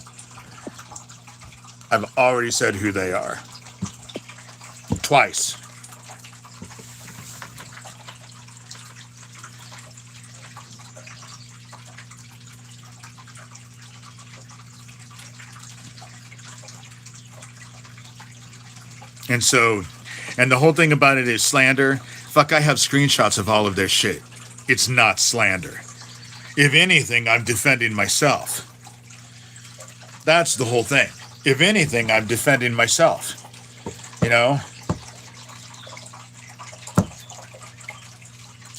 I've already said who they are. Twice. And so, and the whole thing about it is slander. Fuck, I have screenshots of all of their shit. It's not slander. If anything, I'm defending myself. That's the whole thing. If anything, I'm defending myself. You know?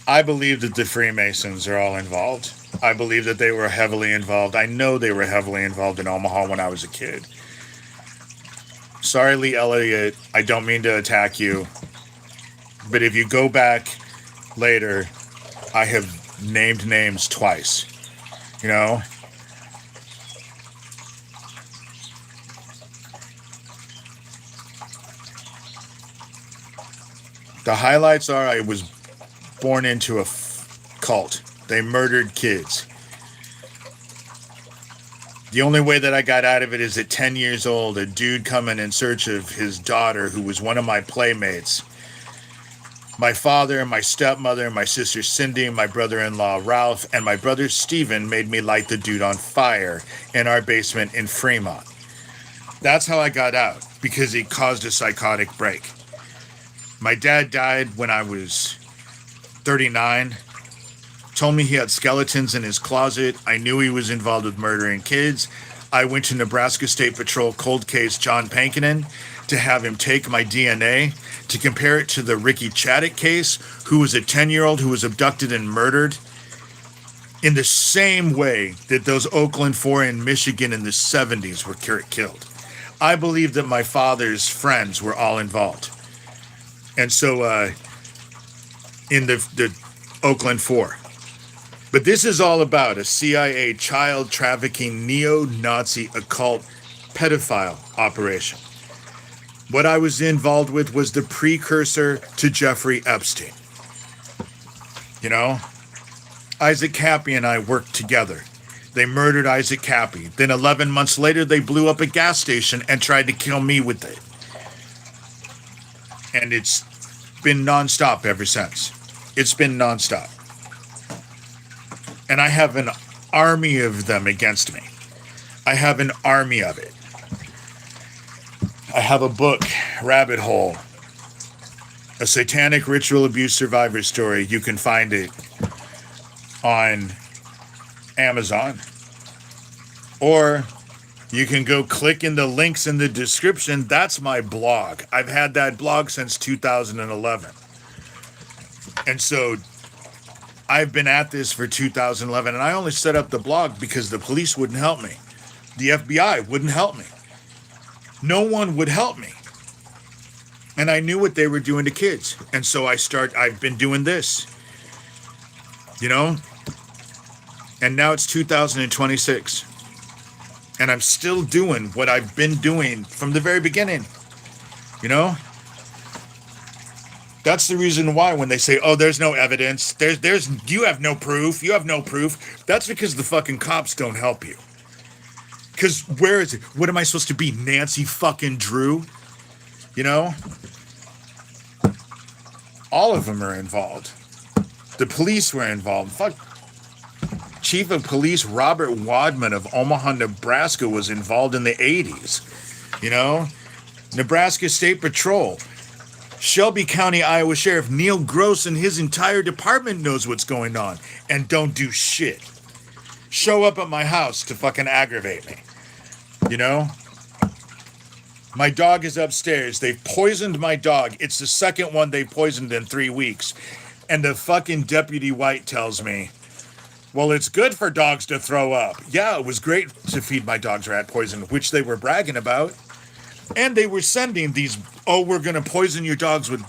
I believe that the Freemasons are all involved. I believe that they were heavily involved. I know they were heavily involved in Omaha when I was a kid. Sorry, Lee Elliott, I don't mean to attack you. But if you go back later, I have named names twice. You know? The highlights are I was born into a cult. They murdered kids. The only way that I got out of it is at 10 years old, a dude coming in search of his daughter, who was one of my playmates. My father, my stepmother, my sister Cindy, my brother-in-law Ralph, and my brother Steven made me light the dude on fire in our basement in Fremont. That's how I got out, because he caused a psychotic break. My dad died when I was 39. Told me he had skeletons in his closet. I knew he was involved with murdering kids. I went to Nebraska State Patrol cold case John Pankinen to have him take my DNA to compare it to the Ricky Chaddick case, who was a 10-year-old who was abducted and murdered in the same way that those Oakland Four in Michigan in the 70s were killed. I believe that my father's friends were all involved. And so in the Oakland Four. But this is all about a CIA child trafficking neo-Nazi occult pedophile operation. What I was involved with was the precursor to Jeffrey Epstein. You know, Isaac Cappy and I worked together. They murdered Isaac Cappy. Then 11 months later, they blew up a gas station and tried to kill me with it. And it's been nonstop ever since. It's been nonstop. And I have an army of them against me. I have an army of it. I have a book, Rabbit Hole, a satanic ritual abuse survivor story. You can find it on Amazon. Or you can go click in the links in the description. That's my blog. I've had that blog since 2011. And so I've been at this for 2011, and I only set up the blog because the police wouldn't help me. The FBI wouldn't help me. No one would help me. And I knew what they were doing to kids. And so I've been doing this. You know? And now it's 2026. And I'm still doing what I've been doing from the very beginning. You know? That's the reason why when they say, oh, there's no evidence, you have no proof, that's because the fucking cops don't help you. Because where is it? What am I supposed to be, Nancy fucking Drew? You know? All of them are involved. The police were involved. Fuck. Chief of Police Robert Wadman of Omaha, Nebraska was involved in the 80s. You know? Nebraska State Patrol. Shelby County, Iowa Sheriff Neil Gross and his entire department knows what's going on and don't do shit. Show up at my house to fucking aggravate me. You know? My dog is upstairs. They've poisoned my dog. It's the second one they poisoned in 3 weeks. And the fucking Deputy White tells me, well, it's good for dogs to throw up. Yeah, it was great to feed my dogs rat poison, which they were bragging about. And they were sending these, oh, we're going to poison your dogs with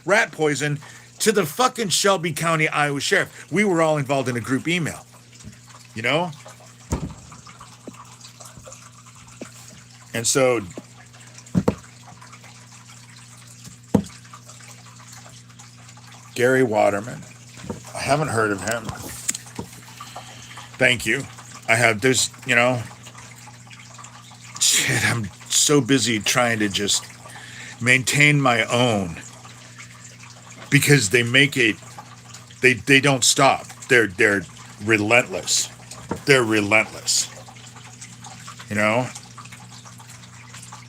rat poison to the fucking Shelby County, Iowa Sheriff. We were all involved in a group email. You know? And so Gary Waterman. I haven't heard of him. Thank you. There's, you know, shit, I'm so busy trying to just maintain my own because they make it, they don't stop. They're relentless. They're relentless. You know?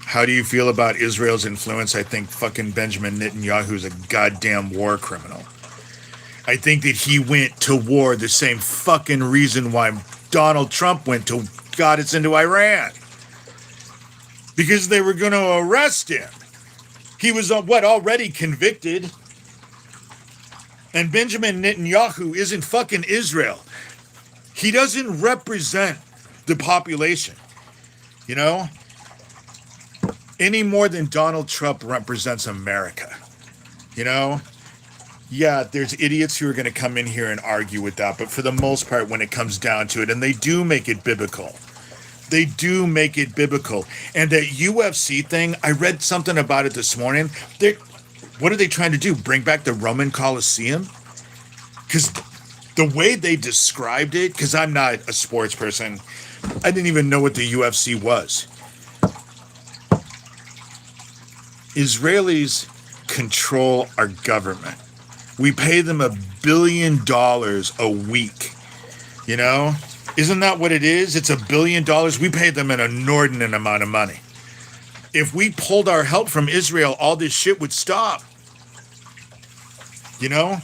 How do you feel about Israel's influence? I think fucking Benjamin Netanyahu's a goddamn war criminal. I think that he went to war the same fucking reason why Donald Trump got us into Iran. Because they were going to arrest him. He was, already convicted. And Benjamin Netanyahu isn't fucking Israel. He doesn't represent the population. You know? Any more than Donald Trump represents America. You know? Yeah, there's idiots who are going to come in here and argue with that. But for the most part, when it comes down to it, and they do make it biblical. They do make it biblical. And that UFC thing, I read something about it this morning. What are they trying to do? Bring back the Roman Colosseum? Because The way they described it, because I'm not a sports person, I didn't even know what the UFC was. Israelis control our government. We pay them $1 billion a week. You know? Isn't that what it is? It's $1 billion. We pay them an inordinate amount of money. If we pulled our help from Israel, all this shit would stop. You know?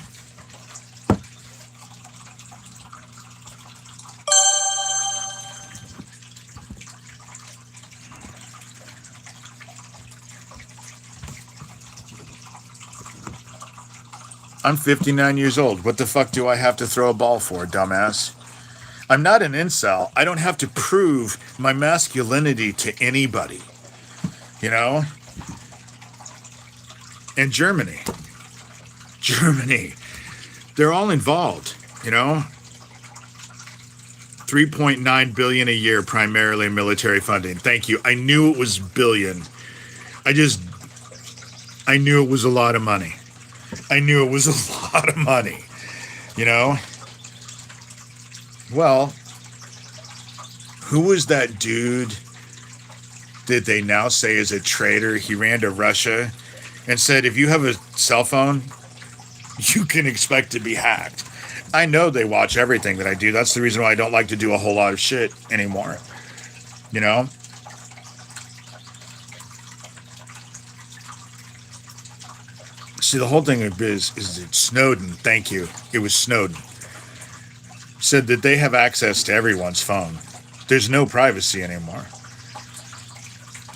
I'm 59 years old. What the fuck do I have to throw a ball for, dumbass? I'm not an incel. I don't have to prove my masculinity to anybody. You know? And Germany. They're all involved, you know? 3.9 billion a year, primarily military funding. Thank you. I knew it was billion. I knew it was a lot of money. I knew it was a lot of money, you know? Well, who was that dude that they now say is a traitor? He ran to Russia and said, if you have a cell phone, you can expect to be hacked. I know they watch everything that I do. That's the reason why I don't like to do a whole lot of shit anymore, you know? See, the whole thing is that Snowden, thank you, it was Snowden, said that they have access to everyone's phone. There's no privacy anymore.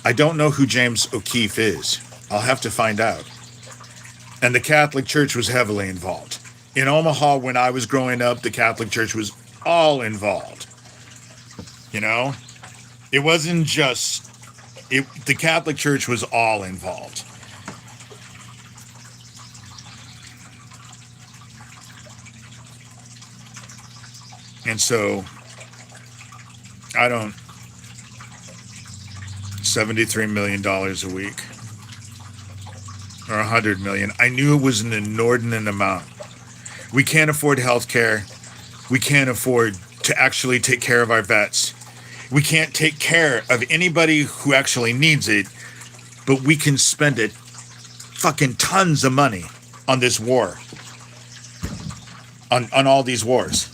I don't know who James O'Keefe is. I'll have to find out. And the Catholic Church was heavily involved. In Omaha, when I was growing up, the Catholic Church was all involved. You know? It wasn't just... the Catholic Church was all involved. And so, I don't... $73 million a week. Or $100 million. I knew it was an inordinate amount. We can't afford health care. We can't afford to actually take care of our vets. We can't take care of anybody who actually needs it. But we can spend it fucking tons of money on this war. On all these wars.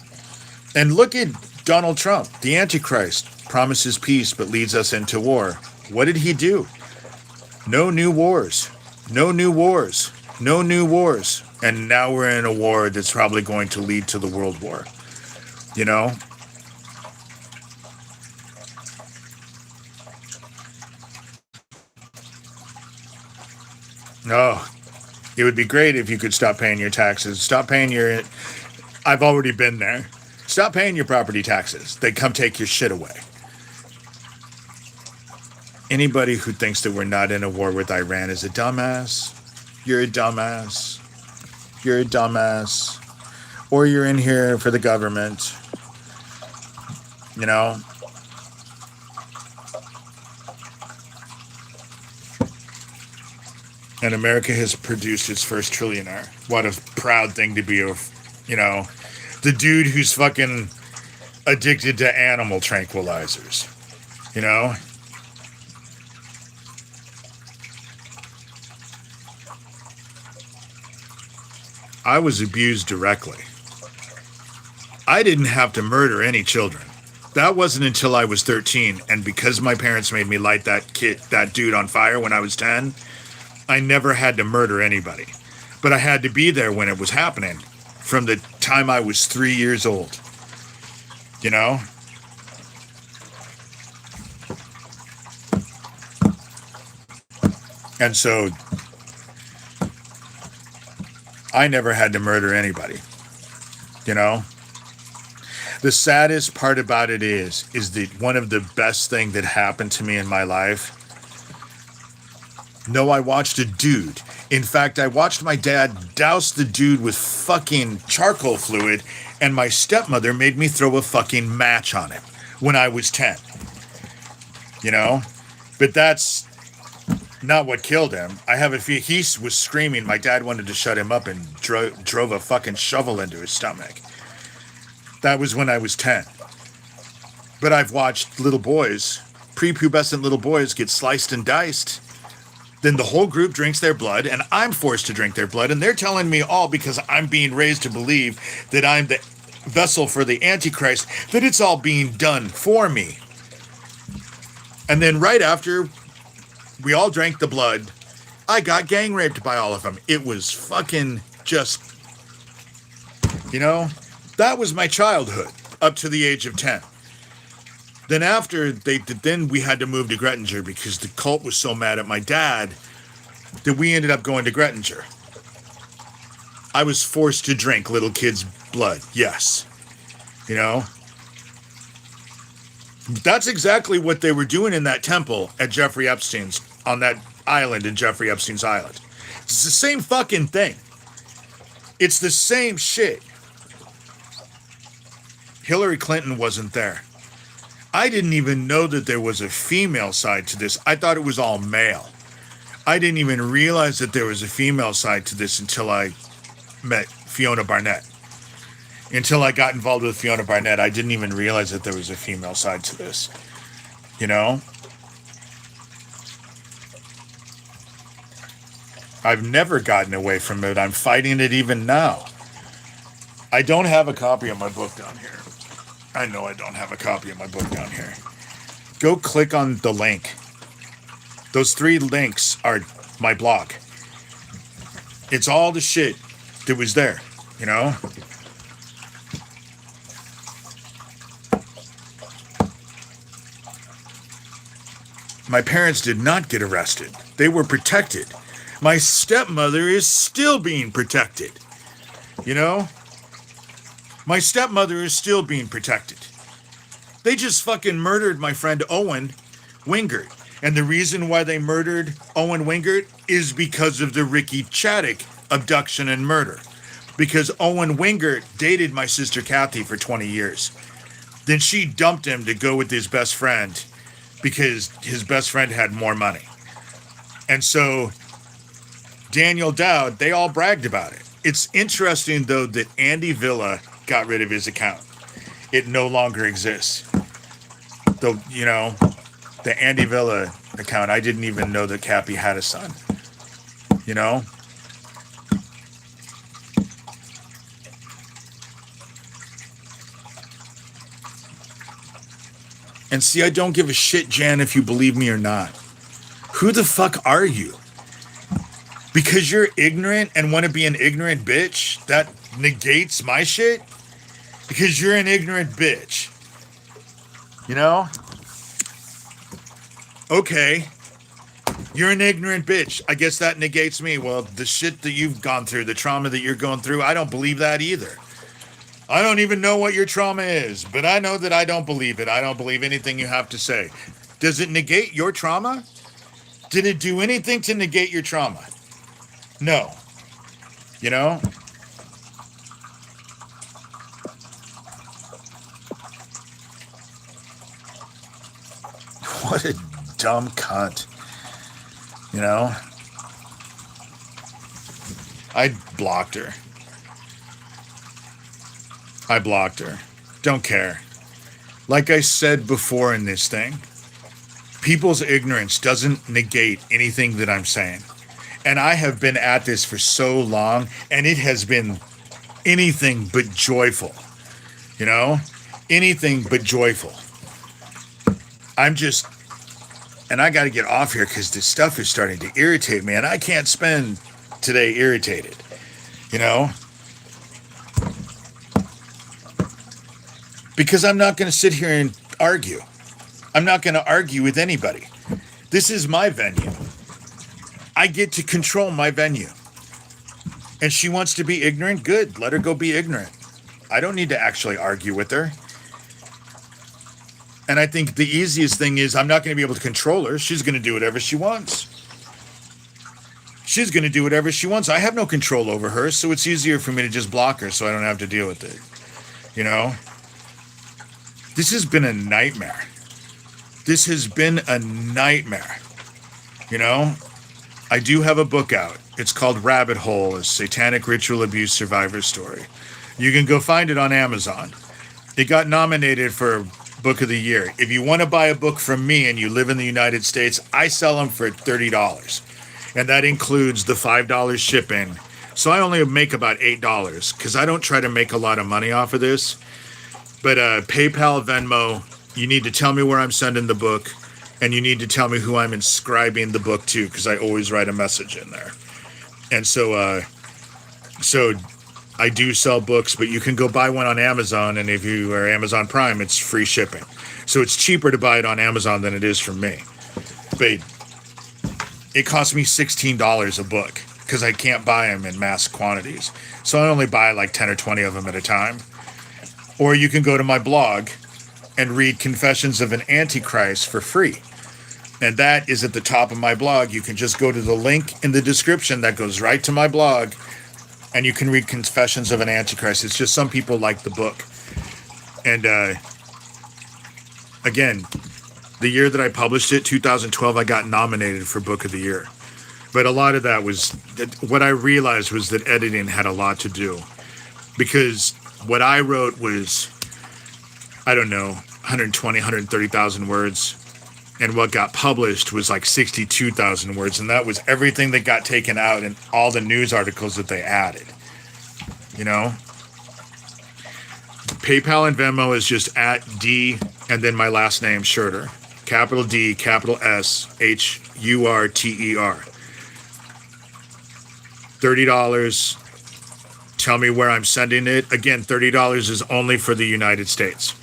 And look at Donald Trump, the Antichrist, promises peace but leads us into war. What did he do? No new wars. No new wars. No new wars. And now we're in a war that's probably going to lead to the World War. You know? Oh, it would be great if you could stop paying your taxes. Stop paying your... I've already been there. Stop paying your property taxes. They come take your shit away. Anybody who thinks that we're not in a war with Iran is a dumbass. You're a dumbass. You're a dumbass. Or you're in here for the government. You know? And America has produced its first trillionaire. What a proud thing to be, you know, the dude who's fucking addicted to animal tranquilizers. You know? I was abused directly. I didn't have to murder any children. That wasn't until I was 13, and because my parents made me light that dude on fire when I was 10, I never had to murder anybody. But I had to be there when it was happening, from the time I was 3 years old. You know? And so, I never had to murder anybody. You know? The saddest part about it is that one of the best things that happened to me in my life. No, I watched a dude. In fact, I watched my dad douse the dude with fucking charcoal fluid, and my stepmother made me throw a fucking match on him when I was 10. You know? But that's not what killed him. I have a few. He was screaming. My dad wanted to shut him up and drove a fucking shovel into his stomach. That was when I was 10. But I've watched little boys, prepubescent little boys, get sliced and diced. Then the whole group drinks their blood, and I'm forced to drink their blood, and they're telling me all because I'm being raised to believe that I'm the vessel for the Antichrist, that it's all being done for me. And then right after we all drank the blood, I got gang raped by all of them. It was fucking just, that was my childhood up to the age of 10. Then after then we had to move to Grettinger because the cult was so mad at my dad that we ended up going to Grettinger. I was forced to drink little kids' blood. Yes. That's exactly what they were doing in that temple at Jeffrey Epstein's, on that island in Jeffrey Epstein's island. It's the same fucking thing. It's the same shit. Hillary Clinton wasn't there. I didn't even know that there was a female side to this. I thought it was all male. I didn't even realize that there was a female side to this until I met Fiona Barnett. Until I got involved with Fiona Barnett, I didn't even realize that there was a female side to this. I've never gotten away from it. I'm fighting it even now. I don't have a copy of my book down here. I know I don't have a copy of my book down here. Go click on the link. Those 3 links are my blog. It's all the shit that was there, My parents did not get arrested. They were protected. My stepmother is still being protected. My stepmother is still being protected. They just fucking murdered my friend Owen Wingert. And the reason why they murdered Owen Wingert is because of the Ricky Chaddick abduction and murder. Because Owen Wingert dated my sister Kathy for 20 years. Then she dumped him to go with his best friend because his best friend had more money. And so Daniel Doud, they all bragged about it. It's interesting, though, that Andy Villa got rid of his account. It no longer exists. Though, the Andy Villa account, I didn't even know that Cappy had a son. And see, I don't give a shit, Jan, if you believe me or not. Who the fuck are you? Because you're ignorant and want to be an ignorant bitch, that negates my shit? Because you're an ignorant bitch. Okay. You're an ignorant bitch. I guess that negates me. Well, the shit that you've gone through, the trauma that you're going through, I don't believe that either. I don't even know what your trauma is, but I know that I don't believe it. I don't believe anything you have to say. Does it negate your trauma? Did it do anything to negate your trauma? No. What a dumb cunt. I blocked her. Don't care. Like I said before in this thing, people's ignorance doesn't negate anything that I'm saying. And I have been at this for so long, and it has been anything but joyful. Anything but joyful. And I got to get off here because this stuff is starting to irritate me, and I can't spend today irritated, because I'm not going to sit here and argue. I'm not going to argue with anybody. This is my venue. I get to control my venue. And she wants to be ignorant? Good. Let her go be ignorant. I don't need to actually argue with her. And I think the easiest thing is I'm not going to be able to control her. She's going to do whatever she wants. I have no control over her, so it's easier for me to just block her so I don't have to deal with it. This has been a nightmare. I do have a book out. It's called Rabbit Hole, a satanic ritual abuse survivor story. You can go find it on Amazon. It got nominated for Book of the Year. If you want to buy a book from me and you live in the United States, I sell them for $30. And that includes the $5 shipping. So I only make about $8 because I don't try to make a lot of money off of this. But PayPal, Venmo, you need to tell me where I'm sending the book. And you need to tell me who I'm inscribing the book to because I always write a message in there. And so I do sell books, but you can go buy one on Amazon, and if you are Amazon Prime, it's free shipping. So it's cheaper to buy it on Amazon than it is from me. But it costs me $16 a book because I can't buy them in mass quantities. So I only buy like 10 or 20 of them at a time. Or you can go to my blog and read Confessions of an Antichrist for free. And that is at the top of my blog. You can just go to the link in the description that goes right to my blog, and you can read Confessions of an Antichrist. It's just some people like the book. And again, the year that I published it, 2012, I got nominated for Book of the Year. But a lot of that was, what I realized was that editing had a lot to do. Because what I wrote was, I don't know, 120, 130,000 words. And what got published was like 62,000 words. And that was everything that got taken out and all the news articles that they added. You know? PayPal and Venmo is just at D and then my last name, Shurter. Capital D, capital S, H-U-R-T-E-R. $30. Tell me where I'm sending it. Again, $30 is only for the United States.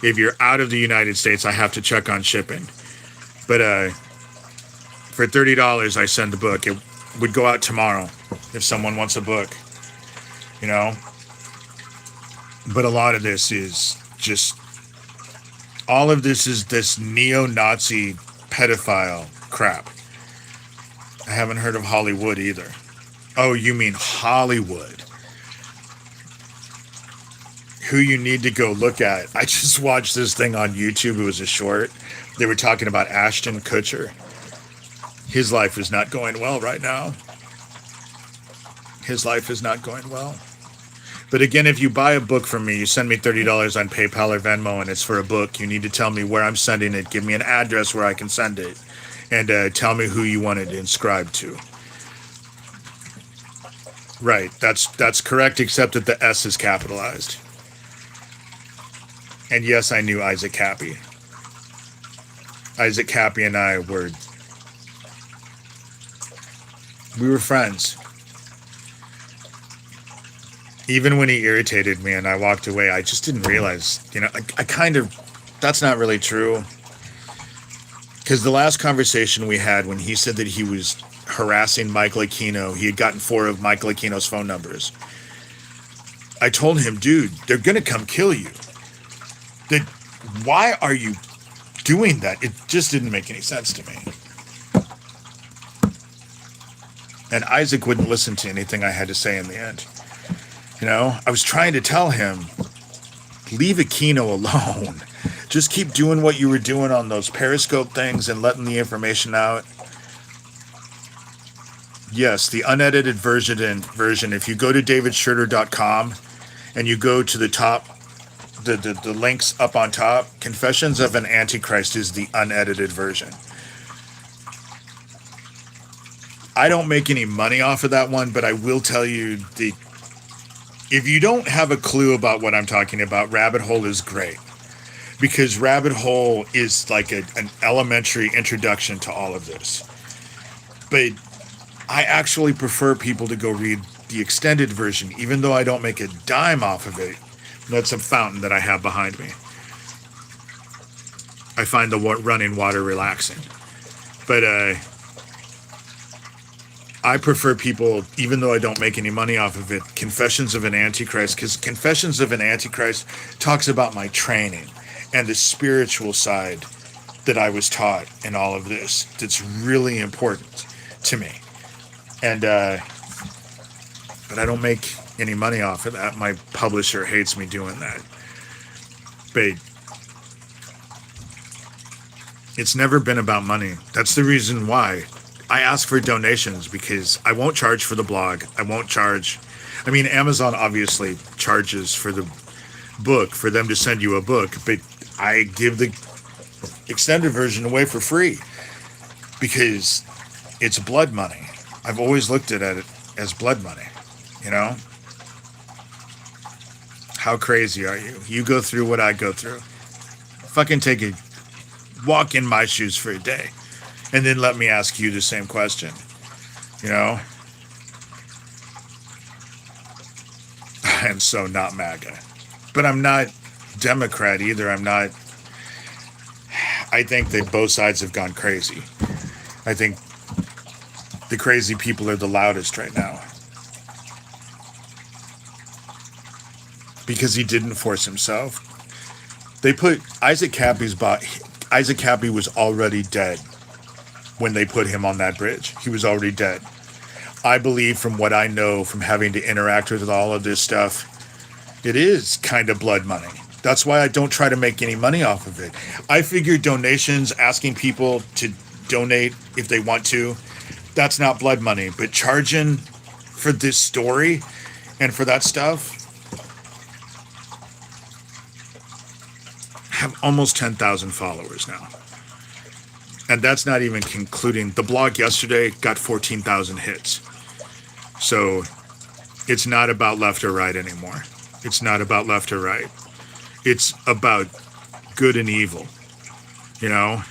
If you're out of the United States, I have to check on shipping. But for $30, I send the book. It would go out tomorrow if someone wants a book, you know? But a lot of this is just, all of this is this neo-Nazi pedophile crap. I haven't heard of Hollywood either. Oh, you mean Hollywood? Who you need to go look at. I just watched this thing on YouTube. It was a short. They were talking about Ashton Kutcher. His life is not going well right now. His life is not going well. But again, if you buy a book from me, you send me $30 on PayPal or Venmo, and it's for a book, you need to tell me where I'm sending it. Give me an address where I can send it. And tell me who you want it inscribed to. Right, that's correct, except that the S is capitalized. And yes, I knew Isaac Cappy. Isaac Cappy and I were friends. Even when he irritated me and I walked away, I just didn't realize, I kind of, that's not really true. Because the last conversation we had when he said that he was harassing Michael Aquino, he had gotten 4 of Michael Aquino's phone numbers. I told him, dude, they're going to come kill you. Why are you doing that? It just didn't make any sense to me. And Isaac wouldn't listen to anything I had to say in the end. I was trying to tell him, leave Aquino alone. Just keep doing what you were doing on those Periscope things and letting the information out. Yes, the unedited version, if you go to davidshurter.com and you go to the top, the links up on top, Confessions of an Antichrist is the unedited version. I don't make any money off of that one, but I will tell you, if you don't have a clue about what I'm talking about, Rabbit Hole is great. Because Rabbit Hole is like an elementary introduction to all of this. But I actually prefer people to go read the extended version, even though I don't make a dime off of it. That's a fountain that I have behind me. I find the running water relaxing. But I prefer people, even though I don't make any money off of it, Confessions of an Antichrist, because Confessions of an Antichrist talks about my training and the spiritual side that I was taught in all of this. That's really important to me. And, but I don't make any money off of that. My publisher hates me doing that. But it's never been about money. That's the reason why I ask for donations, because I won't charge for the blog. I won't charge. I mean, Amazon obviously charges for the book for them to send you a book, but I give the extended version away for free because it's blood money. I've always looked at it as blood money, you know? How crazy are you? You go through what I go through. Fucking walk in my shoes for a day, and then let me ask you the same question, you know? I am so not MAGA. But I'm not Democrat either. I think that both sides have gone crazy. I think the crazy people are the loudest right now. Because he didn't force himself. They put Isaac Cappy's body. Isaac Cappy was already dead when they put him on that bridge. He was already dead. I believe, from what I know from having to interact with all of this stuff, it is kind of blood money. That's why I don't try to make any money off of it. I figure donations, asking people to donate if they want to, that's not blood money. But charging for this story and for that stuff, have almost 10,000 followers now. And that's not even concluding. The blog yesterday got 14,000 hits. So it's not about left or right anymore. It's not about left or right. It's about good and evil, you know?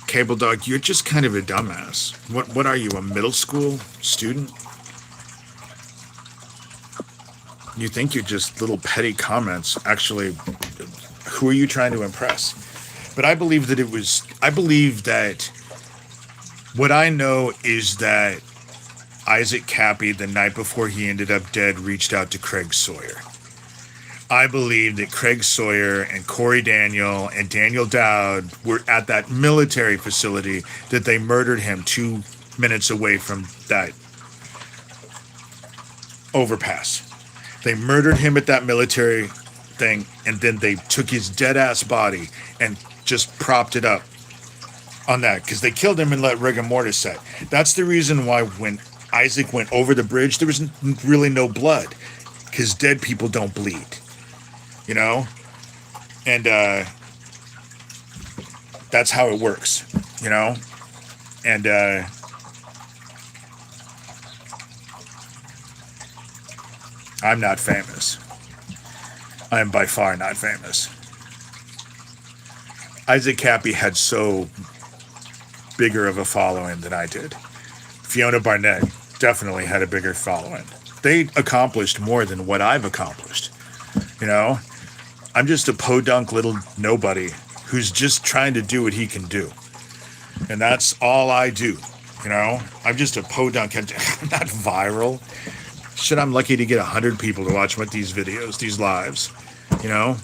Cable Dog, you're just kind of a dumbass. What are you, a middle school student? You think you're just little petty comments. Actually, who are you trying to impress? But I believe that what I know is that Isaac Cappy, the night before he ended up dead, reached out to Craig Sawyer. I believe that Craig Sawyer and Corey Daniel and Daniel Doud were at that military facility that they murdered him 2 minutes away from that overpass. They murdered him at that military thing, and then they took his dead-ass body and just propped it up on that, because they killed him and let rigor mortis set. That's the reason why when Isaac went over the bridge, there was really no blood, because dead people don't bleed, you know? And that's how it works, you know? And I'm not famous. I am by far not famous. Isaac Cappy had so bigger of a following than I did. Fiona Barnett definitely had a bigger following. They accomplished more than what I've accomplished. You know? I'm just a podunk little nobody who's just trying to do what he can do. And that's all I do. You know? I'm just a podunk. I'm not viral. Shit, I'm lucky to get 100 people to watch these videos, these lives, you know?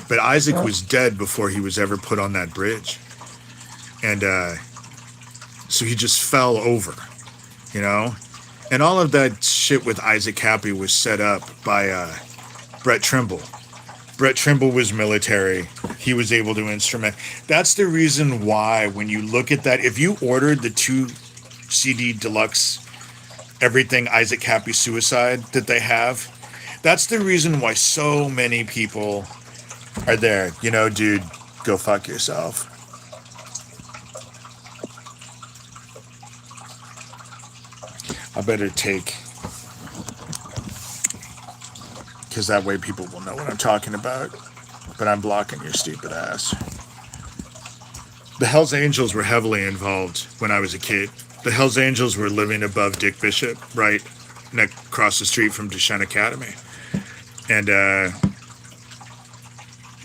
But Isaac was dead before he was ever put on that bridge. And so he just fell over, you know? And all of that shit with Isaac Cappy was set up by Brett Trimble. Brett Trimble was military. He was able to instrument. That's the reason why when you look at that, if you ordered the 2 CD deluxe everything Isaac Cappy suicide that they have, that's the reason why so many people are there. You know, dude, go fuck yourself. I better take, because that way people will know what I'm talking about. But I'm blocking your stupid ass. The Hells Angels were heavily involved when I was a kid. The Hells Angels were living above Dick Bishop, right across the street from Duchenne Academy. And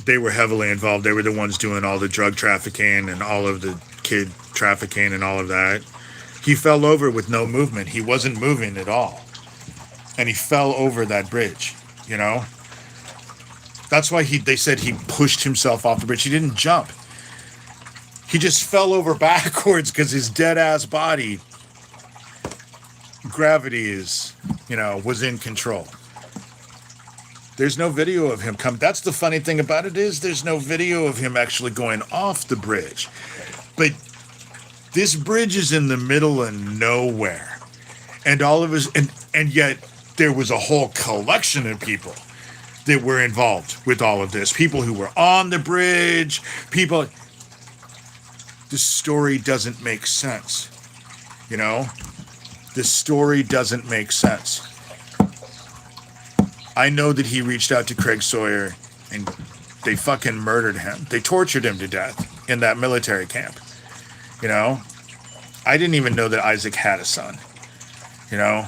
they were heavily involved. They were the ones doing all the drug trafficking and all of the kid trafficking and all of that. He fell over with no movement. He wasn't moving at all. And he fell over that bridge, you know? That's why they said he pushed himself off the bridge. He didn't jump. He just fell over backwards because his dead-ass body, gravity was in control. There's no video of him come. That's the funny thing about it is there's no video of him actually going off the bridge. But this bridge is in the middle of nowhere. And all of us, and yet there was a whole collection of people that were involved with all of this. People who were on the bridge, people. The story doesn't make sense. You know? The story doesn't make sense. I know that he reached out to Craig Sawyer and they fucking murdered him. They tortured him to death in that military camp. You know? I didn't even know that Isaac had a son. You know?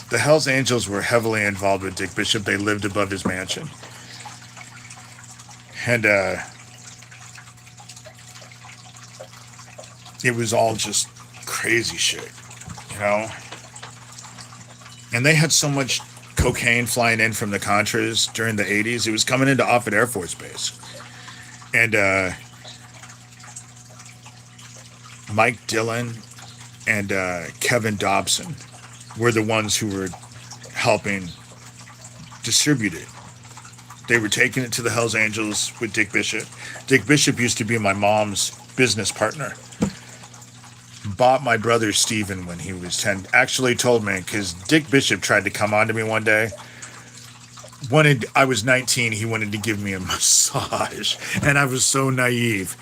The Hells Angels were heavily involved with Dick Bishop. They lived above his mansion. And it was all just crazy shit, you know? And they had so much cocaine flying in from the Contras during the 80s. It was coming into Offutt Air Force Base. And Mike Dillon and Kevin Dobson were the ones who were helping distribute it. They were taking it to the Hells Angels with Dick Bishop. Dick Bishop used to be my mom's business partner. Bought my brother Steven when he was 10. Actually told me, because Dick Bishop tried to come on to me one day. I was 19, he wanted to give me a massage. And I was so naive.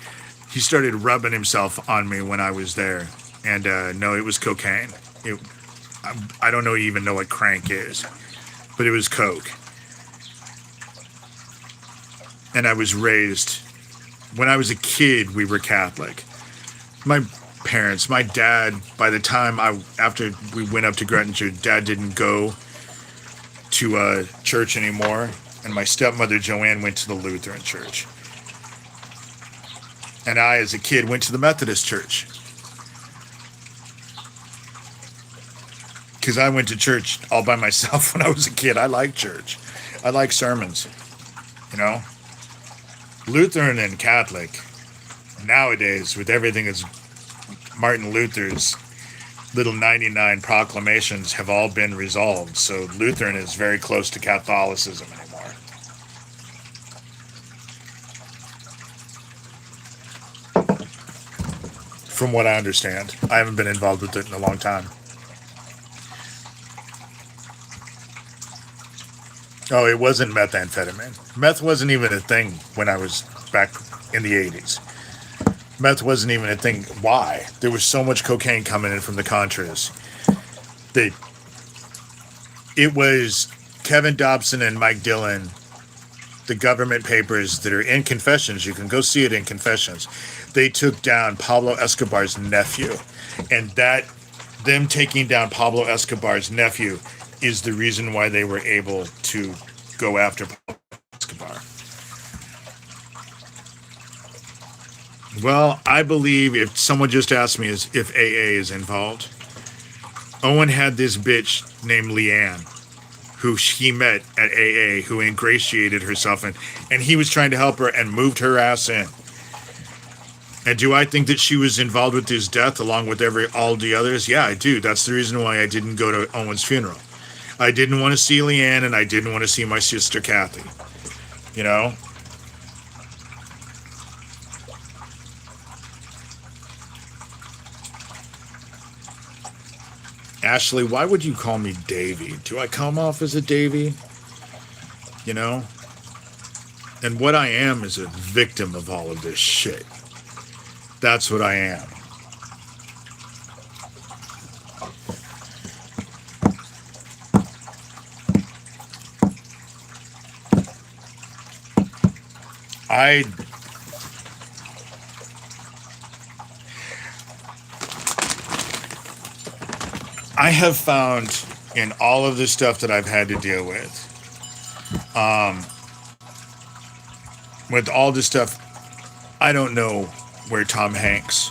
He started rubbing himself on me when I was there. And no, it was cocaine. I don't even know what crank is. But it was coke. And I was raised, when I was a kid, we were Catholic. My parents, my dad, by the time after we went up to Grettinger, Dad didn't go to church anymore. And my stepmother, Joanne, went to the Lutheran church. And I, as a kid, went to the Methodist church. Because I went to church all by myself when I was a kid. I like church. I like sermons, you know? Lutheran and Catholic, nowadays, with everything that's Martin Luther's little 99 proclamations have all been resolved. So Lutheran is very close to Catholicism anymore. From what I understand. I haven't been involved with it in a long time. Oh, it wasn't methamphetamine. Meth wasn't even a thing when I was back in the 80s. Meth wasn't even a thing. Why? There was so much cocaine coming in from the Contras. It was Kevin Dobson and Mike Dillon, the government papers that are in Confessions. You can go see it in Confessions. They took down Pablo Escobar's nephew. And them taking down Pablo Escobar's nephew is the reason why they were able to go after Pablo Escobar. Well, I believe if someone just asked me if AA is involved, Owen had this bitch named Leanne, who he met at AA, who ingratiated herself and he was trying to help her and moved her ass in. And do I think that she was involved with his death along with all the others? Yeah, I do. That's the reason why I didn't go to Owen's funeral. I didn't want to see Leanne, and I didn't want to see my sister Kathy. You know? Ashley, why would you call me Davy? Do I come off as a Davy? You know? And what I am is a victim of all of this shit. That's what I am. I have found in all of the stuff that I've had to deal with all this stuff, I don't know where Tom Hanks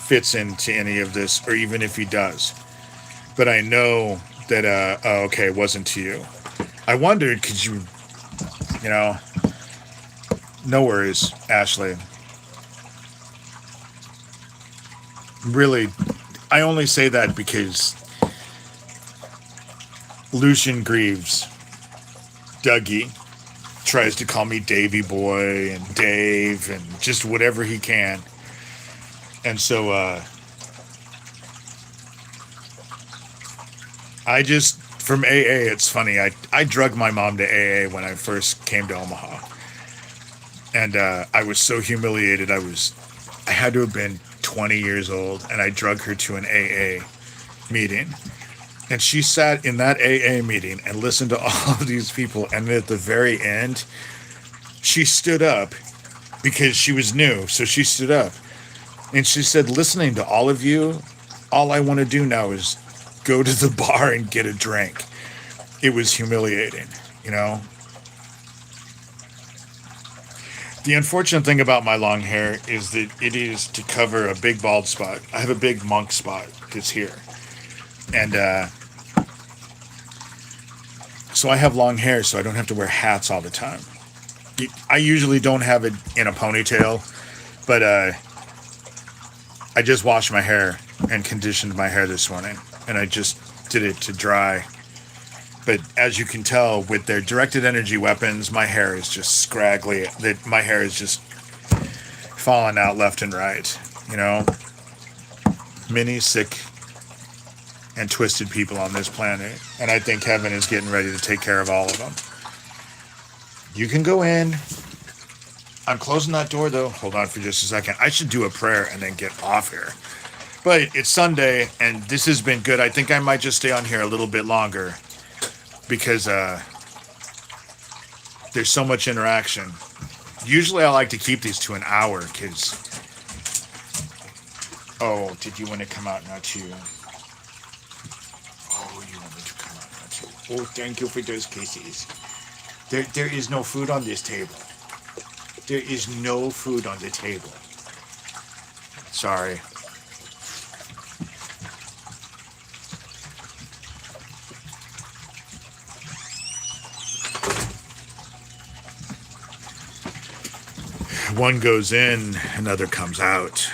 fits into any of this, or even if he does. But I know that, okay, it wasn't to you. I wondered, could you know, no worries, Ashley. Really, I only say that because Lucian Greaves, Dougie, tries to call me Davy Boy and Dave and just whatever he can. And so I just, from AA, it's funny. I drugged my mom to AA when I first came to Omaha. And I was so humiliated. I had to have been 20 years old, and I drugged her to an AA meeting. And she sat in that AA meeting and listened to all of these people. And at the very end, she stood up because she was new. So she stood up and she said, listening to all of you, all I want to do now is go to the bar and get a drink. It was humiliating, you know? The unfortunate thing about my long hair is that it is to cover a big bald spot. I have a big monk spot that's here. And so I have long hair, so I don't have to wear hats all the time. I usually don't have it in a ponytail, but I just washed my hair and conditioned my hair this morning, and I just did it to dry. But as you can tell, with their directed energy weapons, my hair is just scraggly. My hair is just falling out left and right, you know? Many sick and twisted people on this planet, and I think heaven is getting ready to take care of all of them. You can go in. I'm closing that door, though. Hold on for just a second. I should do a prayer and then get off here. But it's Sunday, and this has been good. I think I might just stay on here a little bit longer because there's so much interaction. Usually I like to keep these to an hour because... Oh, did you want to come out now, too? Oh, you want me to come out now, too? Oh, thank you for those kisses. There is no food on this table. There is no food on the table. Sorry. One goes in, another comes out.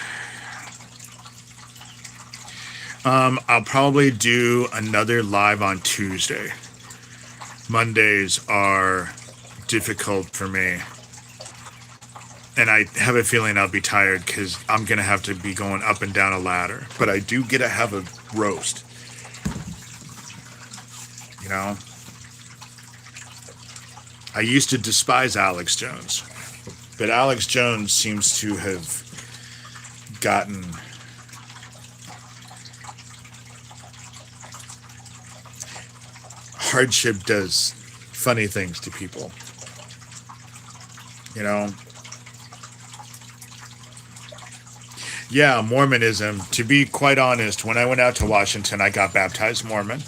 I'll probably do another live on Tuesday. Mondays are difficult for me. And I have a feeling I'll be tired because I'm going to have to be going up and down a ladder. But I do get to have a roast. You know? I used to despise Alex Jones. But Alex Jones seems to have gotten... Hardship does funny things to people. You know? Yeah, Mormonism. To be quite honest, when I went out to Washington, I got baptized Mormon.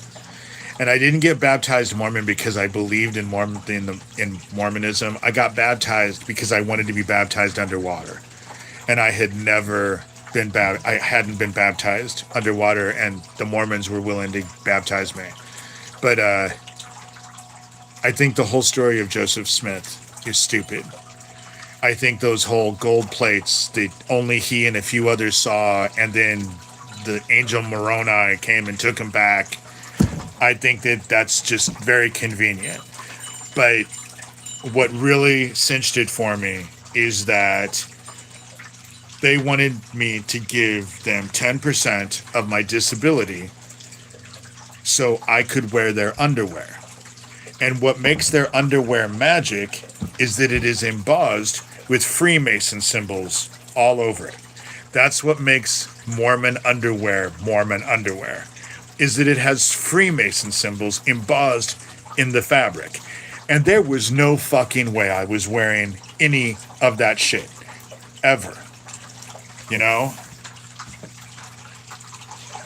And I didn't get baptized Mormon because I believed in Mormonism. I got baptized because I wanted to be baptized underwater. And I had never been I hadn't been baptized underwater, and the Mormons were willing to baptize me. But I think the whole story of Joseph Smith is stupid. I think those whole gold plates that only he and a few others saw, and then the angel Moroni came and took him back, I think that that's just very convenient. But what really cinched it for me is that they wanted me to give them 10% of my disability so I could wear their underwear. And what makes their underwear magic is that it is embossed with Freemason symbols all over it. That's what makes Mormon underwear, is that it has Freemason symbols embossed in the fabric. And there was no fucking way I was wearing any of that shit. Ever. You know?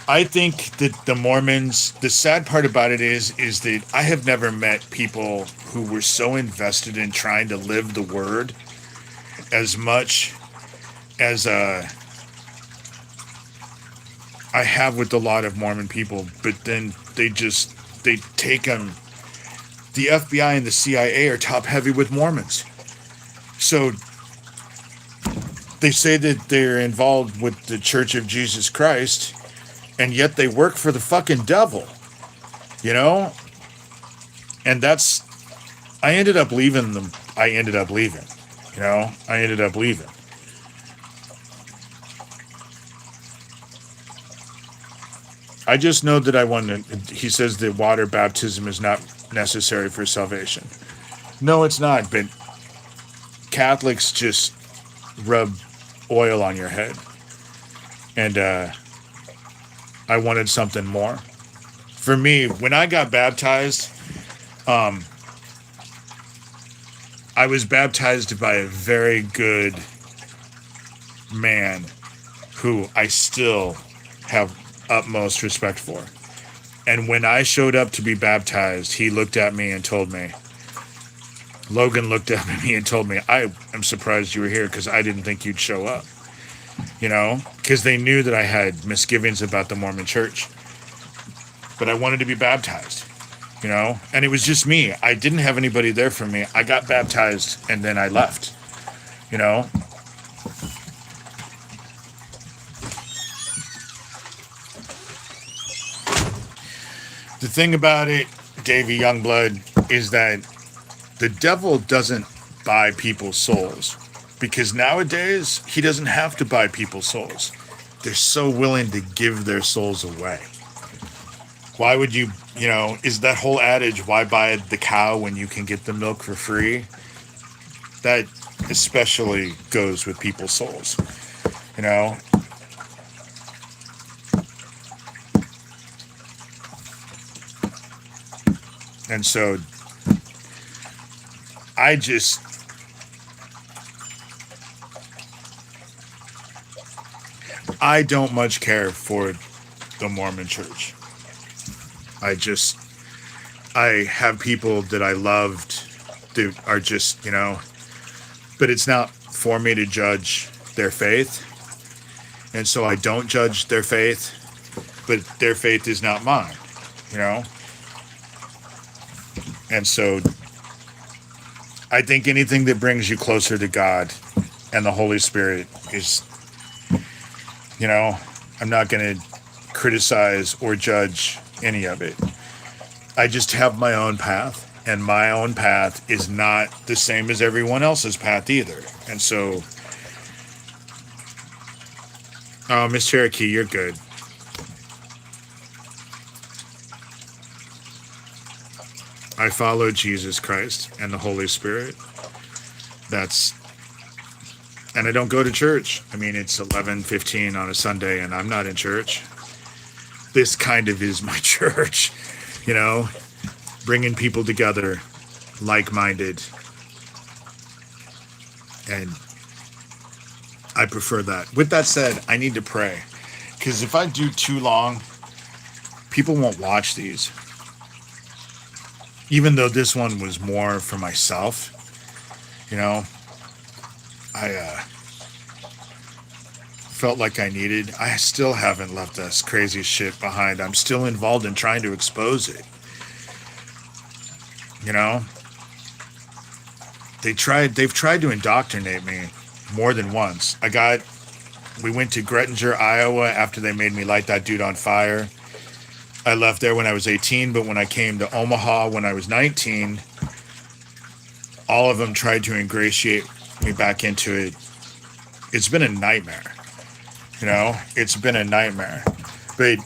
I think that the Mormons, the sad part about it is that I have never met people who were so invested in trying to live the word as much as I have with a lot of Mormon people, but then they take them. The FBI and the CIA are top heavy with Mormons. So they say that they're involved with the Church of Jesus Christ, and yet they work for the fucking devil, you know? And I ended up leaving, you know? I just know that I want to. He says that water baptism is not necessary for salvation. No, it's not. But Catholics just rub oil on your head, and I wanted something more. For me, when I got baptized, I was baptized by a very good man who I still have utmost respect for. And when I showed up to be baptized, he looked at me and told me, Logan looked at me and told me, I am surprised you were here because I didn't think you'd show up. You know, because they knew that I had misgivings about the Mormon church. But I wanted to be baptized, you know, and it was just me. I didn't have anybody there for me. I got baptized and then I left, you know. The thing about it, Davey Youngblood, is that the devil doesn't buy people's souls, because nowadays he doesn't have to buy people's souls. They're so willing to give their souls away. Why would you, you know, is that whole adage, why buy the cow when you can get the milk for free? That especially goes with people's souls, you know. And so I don't much care for the Mormon church. I have people that I loved that are just, you know, but it's not for me to judge their faith. And so I don't judge their faith, but their faith is not mine, you know. And so I think anything that brings you closer to God and the Holy Spirit is, you know, I'm not going to criticize or judge any of it. I just have my own path, and my own path is not the same as everyone else's path either. And so, oh, Miss Cherokee, you're good. I follow Jesus Christ and the Holy Spirit. And I don't go to church. I mean, it's 11:15 on a Sunday and I'm not in church. This kind of is my church, you know, bringing people together, like-minded. And I prefer that. With that said, I need to pray, because if I do too long, people won't watch these. Even though this one was more for myself, you know, I felt like I needed. I still haven't left this crazy shit behind. I'm still involved in trying to expose it. You know, they've tried to indoctrinate me more than once. We went to Grettinger, Iowa after they made me light that dude on fire. I left there when I was 18, but when I came to Omaha when I was 19, all of them tried to ingratiate me back into it. It's been a nightmare. You know, it's been a nightmare. But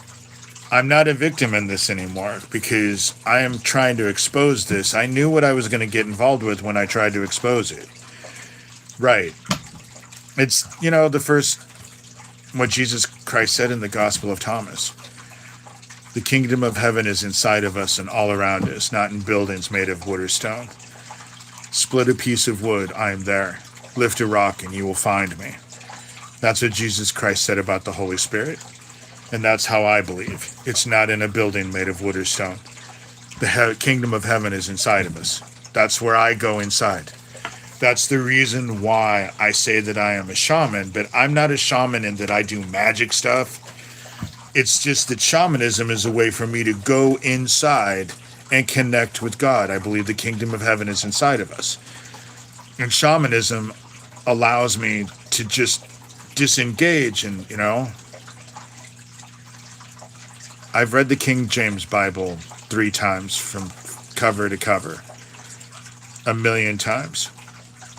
I'm not a victim in this anymore, because I am trying to expose this. I knew what I was going to get involved with when I tried to expose it. Right. It's, you know, what Jesus Christ said in the Gospel of Thomas. The kingdom of heaven is inside of us and all around us, not in buildings made of wood or stone. Split a piece of wood, I am there. Lift a rock and you will find me. That's what Jesus Christ said about the Holy Spirit. And that's how I believe. It's not in a building made of wood or stone. The kingdom of heaven is inside of us. That's where I go inside. That's the reason why I say that I am a shaman, but I'm not a shaman in that I do magic stuff. It's just that shamanism is a way for me to go inside and connect with God. I believe the kingdom of heaven is inside of us. And shamanism allows me to just disengage and, you know, I've read the King James Bible 3 times from cover to cover. 1,000,000 times.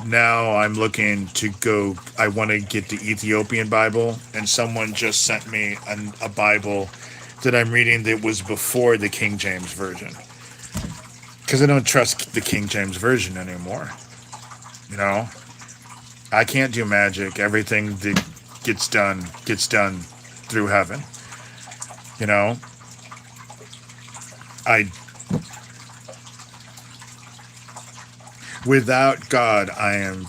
Now I'm looking to I want to get the Ethiopian Bible, and someone just sent me a Bible that I'm reading that was before the King James Version. Because I don't trust the King James Version anymore. You know? I can't do magic. Everything that gets done through heaven. You know? Without God, I am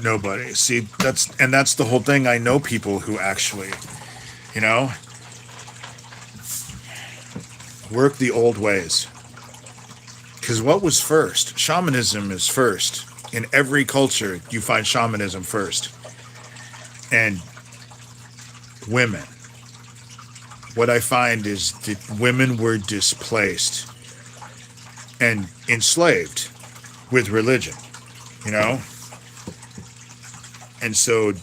nobody. See, that's the whole thing. I know people who actually, you know, work the old ways. Because what was first? Shamanism is first. In every culture, you find shamanism first. And women. What I find is that women were displaced and enslaved with religion, you know? And so,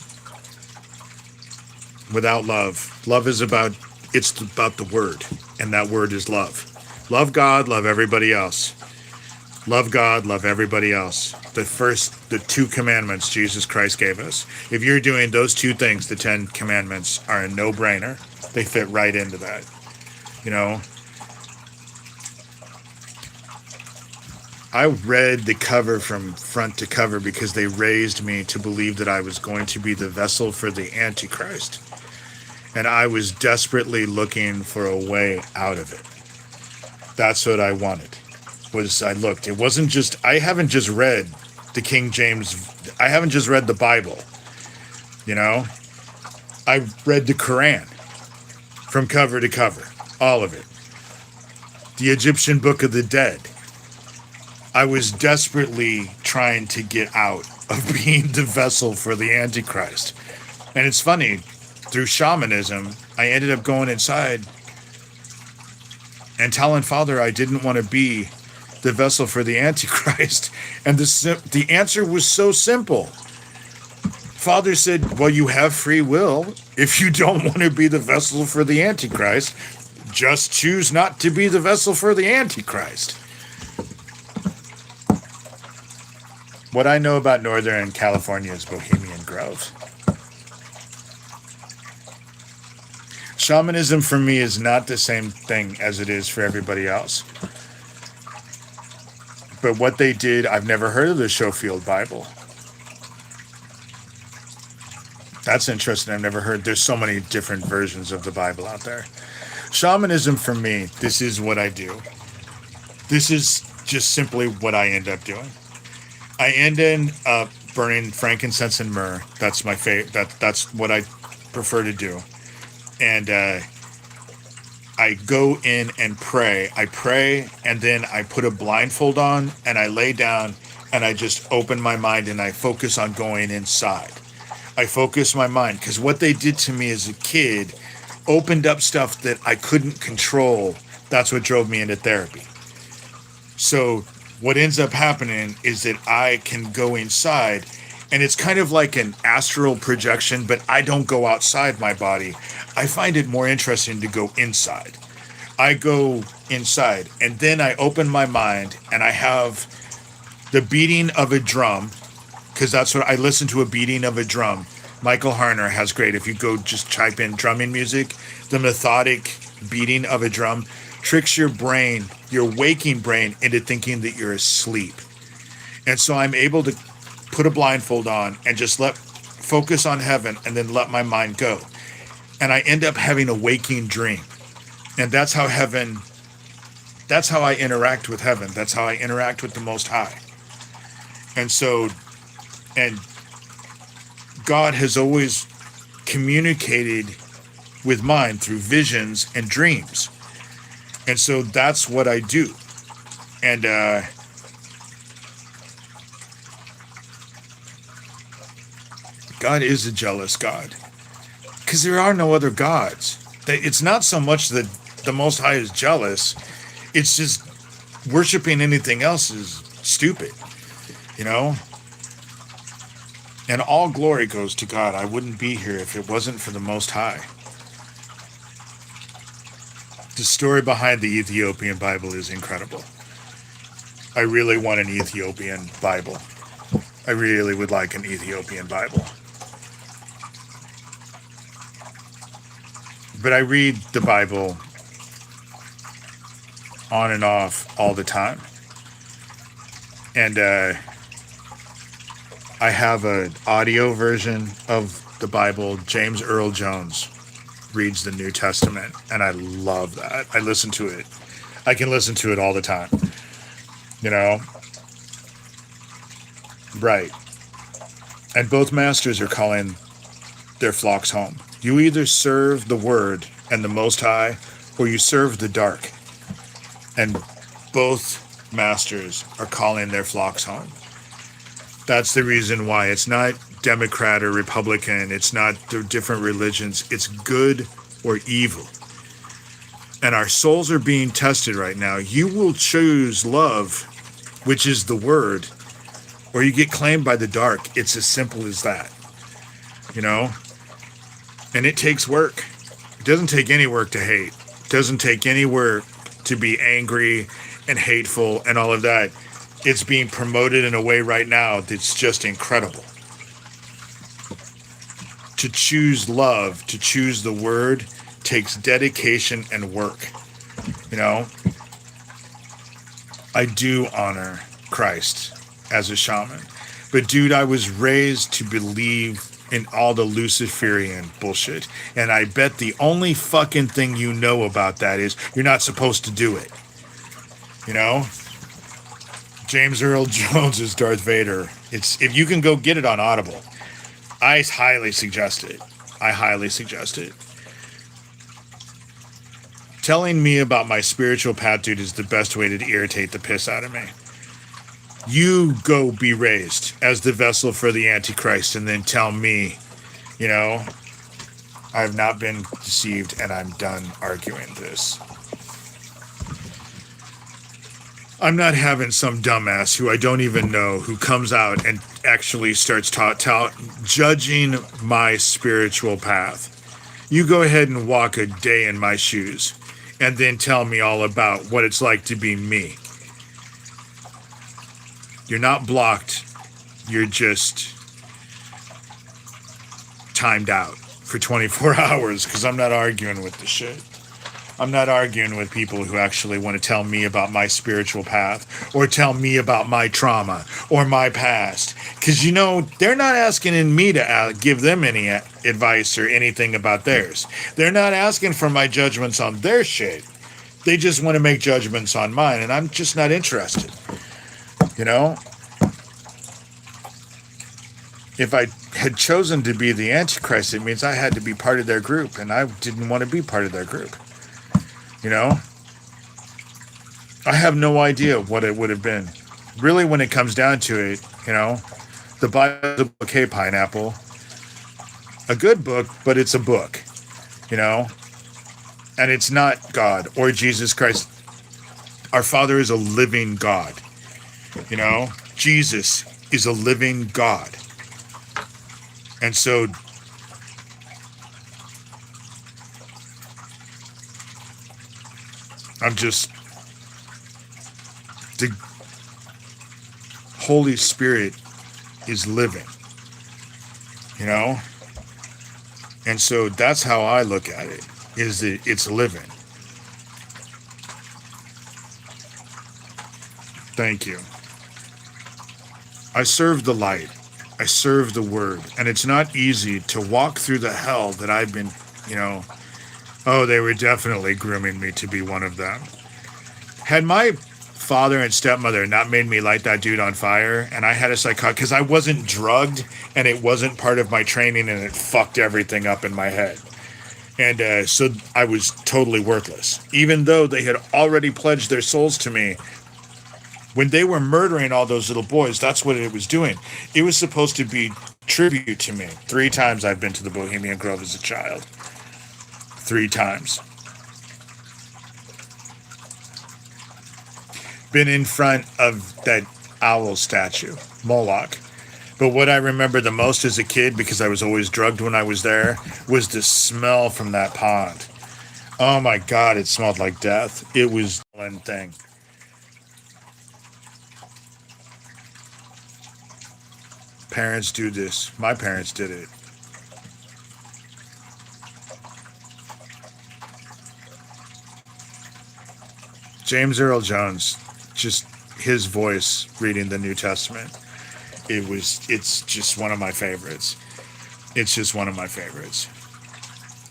without love is it's about the word, and that word is love. Love God, love everybody else. Love God, love everybody else. The 2 commandments Jesus Christ gave us. If you're doing those 2 things, the 10 commandments are a no-brainer. They fit right into that, you know? I read the cover from front to cover because they raised me to believe that I was going to be the vessel for the Antichrist. And I was desperately looking for a way out of it. That's what I wanted. I looked. It wasn't just, I haven't just read the King James, I haven't just read the Bible. You know? I read the Quran from cover to cover. All of it. The Egyptian Book of the Dead. I was desperately trying to get out of being the vessel for the Antichrist. And it's funny, through shamanism, I ended up going inside and telling Father I didn't want to be the vessel for the Antichrist. And the answer was so simple. Father said, well, you have free will. If you don't want to be the vessel for the Antichrist, just choose not to be the vessel for the Antichrist. What I know about Northern California is Bohemian Grove. Shamanism for me is not the same thing as it is for everybody else. But what they did, I've never heard of the Schofield Bible. That's interesting. I've never heard. There's so many different versions of the Bible out there. Shamanism for me, this is what I do. This is just simply what I end up doing. I end up burning frankincense and myrrh. That's my favorite. That's what I prefer to do. And I go in and pray. I pray, and then I put a blindfold on, and I lay down, and I just open my mind, and I focus on going inside. I focus my mind, because what they did to me as a kid opened up stuff that I couldn't control. That's what drove me into therapy. So what ends up happening is that I can go inside, and it's kind of like an astral projection, but I don't go outside my body. I find it more interesting to go inside. I go inside, and then I open my mind, and I have the beating of a drum, because that's what I listen to, a beating of a drum. Michael Harner has great, if you go just type in drumming music, the methodic beating of a drum tricks your brain, your waking brain, into thinking that you're asleep. And so I'm able to put a blindfold on and just focus on heaven, and then let my mind go. And I end up having a waking dream. And that's how I interact with heaven. That's how I interact with the Most High. And so, and God has always communicated with mine through visions and dreams. And so that's what I do. And God is a jealous God. Because there are no other gods. It's not so much that the Most High is jealous. It's just worshiping anything else is stupid. You know? And all glory goes to God. I wouldn't be here if it wasn't for the Most High. The story behind the Ethiopian Bible is incredible. I really want an Ethiopian Bible. I really would like an Ethiopian Bible. But I read the Bible on and off all the time. And I have an audio version of the Bible. James Earl Jones reads the New Testament, and I love that. I listen to it. I can listen to it all the time. You know? Right. And both masters are calling their flocks home. You either serve the Word and the Most High, or you serve the dark. And both masters are calling their flocks home. That's the reason why it's not Democrat or Republican. It's not the different religions. It's good or evil. And our souls are being tested right now. You will choose love, which is the Word, or you get claimed by the dark. It's as simple as that. You know? And it takes work. It doesn't take any work to hate. It doesn't take any work to be angry and hateful and all of that. It's being promoted in a way right now that's just incredible. To choose love, to choose the Word, takes dedication and work. You know? I do honor Christ as a shaman. But dude, I was raised to believe in all the Luciferian bullshit. And I bet the only fucking thing you know about that is you're not supposed to do it. You know? James Earl Jones is Darth Vader. It's, if you can go get it on Audible, I highly suggest it. I highly suggest it. Telling me about my spiritual path, dude, is the best way to irritate the piss out of me. You go be raised as the vessel for the Antichrist and then tell me, you know, I have not been deceived and I'm done arguing this. I'm not having some dumbass who I don't even know who comes out and actually starts judging my spiritual path. You go ahead and walk a day in my shoes and then tell me all about what it's like to be me. You're not blocked. You're just timed out for 24 hours because I'm not arguing with the shit. I'm not arguing with people who actually want to tell me about my spiritual path or tell me about my trauma or my past. Because, you know, they're not asking me to give them any advice or anything about theirs. They're not asking for my judgments on their shit. They just want to make judgments on mine, and I'm just not interested. You know? If I had chosen to be the Antichrist, it means I had to be part of their group, and I didn't want to be part of their group. You know? I have no idea what it would have been. Really, when it comes down to it, you know, the Bible is a book, hey, pineapple. A good book, but it's a book. You know? And it's not God or Jesus Christ. Our Father is a living God. You know? Jesus is a living God. And so I'm just, the Holy Spirit is living, you know? And so that's how I look at it, is that it's living. Thank you. I serve the light. I serve the Word. And it's not easy to walk through the hell that I've been, you know. Oh, they were definitely grooming me to be one of them. Had my father and stepmother not made me light that dude on fire, and I had a psychotic, because I wasn't drugged, and it wasn't part of my training, and it fucked everything up in my head. And so I was totally worthless. Even though they had already pledged their souls to me, when they were murdering all those little boys, that's what it was doing. It was supposed to be tribute to me. 3 times I've been to the Bohemian Grove as a child. 3 times. Been in front of that owl statue, Moloch. But what I remember the most as a kid, because I was always drugged when I was there, was the smell from that pond. Oh my God, it smelled like death. It was one thing. Parents do this. My parents did it. James Earl Jones, just his voice reading the New Testament. It's just one of my favorites. It's just one of my favorites.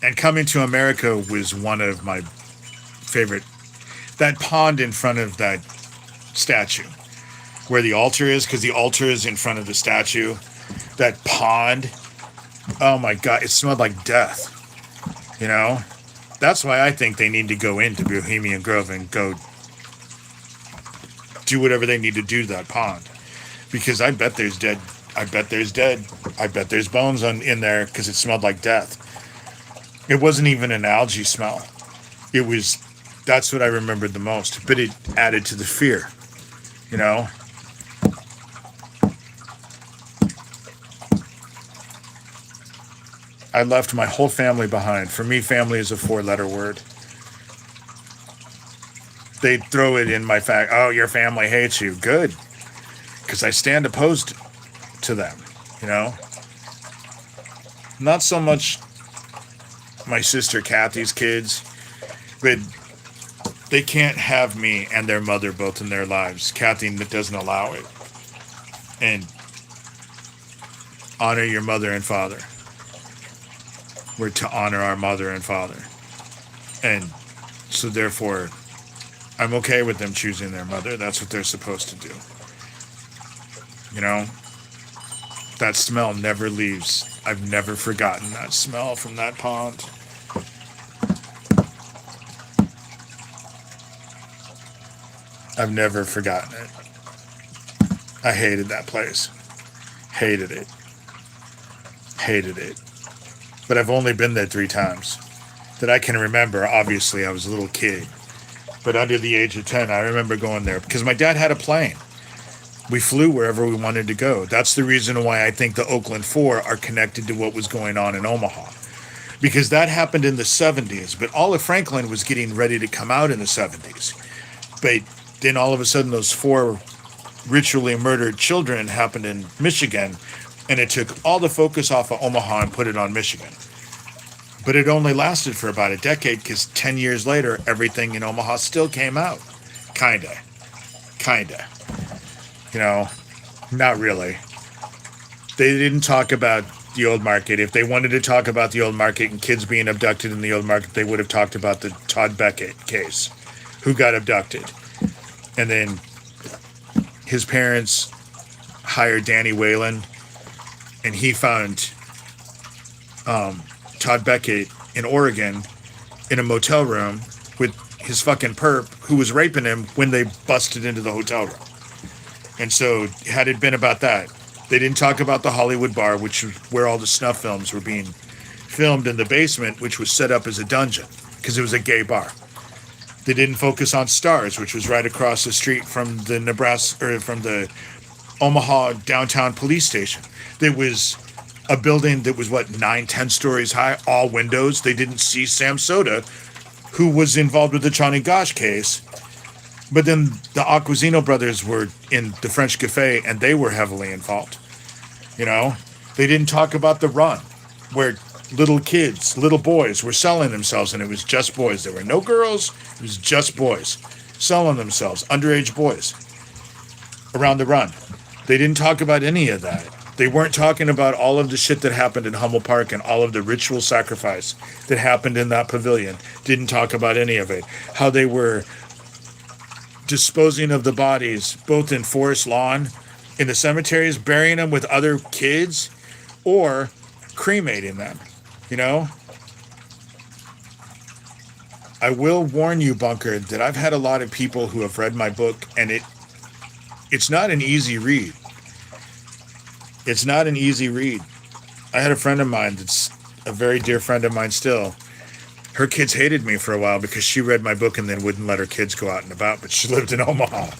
And Coming to America was one of my favorite. That pond in front of that statue, where the altar is, because the altar is in front of the statue. That pond, oh my God, it smelled like death. You know? That's why I think they need to go into Bohemian Grove and go do whatever they need to do to that pond. Because I bet there's dead. I bet there's bones in there because it smelled like death. It wasn't even an algae smell. That's what I remembered the most. But it added to the fear, you know? I left my whole family behind. For me, family is a 4-letter word. They throw it in my fact. Oh, your family hates you. Good. Because I stand opposed to them, you know? Not so much my sister Kathy's kids, but they can't have me and their mother both in their lives. Kathy doesn't allow it. And honor your mother and father. We're to honor our mother and father. And so therefore, I'm okay with them choosing their mother. That's what they're supposed to do. You know? That smell never leaves. I've never forgotten that smell from that pond. I've never forgotten it. I hated that place. Hated it. Hated it. But I've only been there 3 times. That I can remember. Obviously, I was a little kid. But under the age of 10, I remember going there. Because my dad had a plane. We flew wherever we wanted to go. That's the reason why I think the Oakland Four are connected to what was going on in Omaha. Because that happened in the 70s. But Olive Franklin was getting ready to come out in the 70s. But then all of a sudden those 4 ritually murdered children happened in Michigan, and it took all the focus off of Omaha and put it on Michigan. But it only lasted for about a decade, because 10 years later, everything in Omaha still came out. Kinda. You know, not really. They didn't talk about the old market. If they wanted to talk about the old market and kids being abducted in the old market, they would have talked about the Todd Beckett case, who got abducted. And then his parents hired Danny Whalen, and he found Todd Beckett in Oregon in a motel room with his fucking perp who was raping him when they busted into the hotel room. And so, had it been about that, they didn't talk about the Hollywood bar, which was where all the snuff films were being filmed in the basement, which was set up as a dungeon because it was a gay bar. They didn't focus on Stars, which was right across the street from the from the Omaha downtown police station. There was a building that was 9-10 stories high, all windows. They didn't see Sam Soda, who was involved with the Johnny Gosch case. But then the Acquasino brothers were in the French Cafe, and they were heavily involved. You know, they didn't talk about the Run, where little kids, little boys were selling themselves, and it was just boys. There were no girls. It was just boys selling themselves, underage boys, around the Run. They didn't talk about any of that. They weren't talking about all of the shit that happened in Hummel Park and all of the ritual sacrifice that happened in that pavilion. Didn't talk about any of it. How they were disposing of the bodies, both in Forest Lawn, in the cemeteries, burying them with other kids, or cremating them, you know? I will warn you, Bunker, that I've had a lot of people who have read my book, and it's not an easy read. It's not an easy read. I had a friend of mine that's a very dear friend of mine still. Her kids hated me for a while because she read my book and then wouldn't let her kids go out and about, but she lived in Omaha.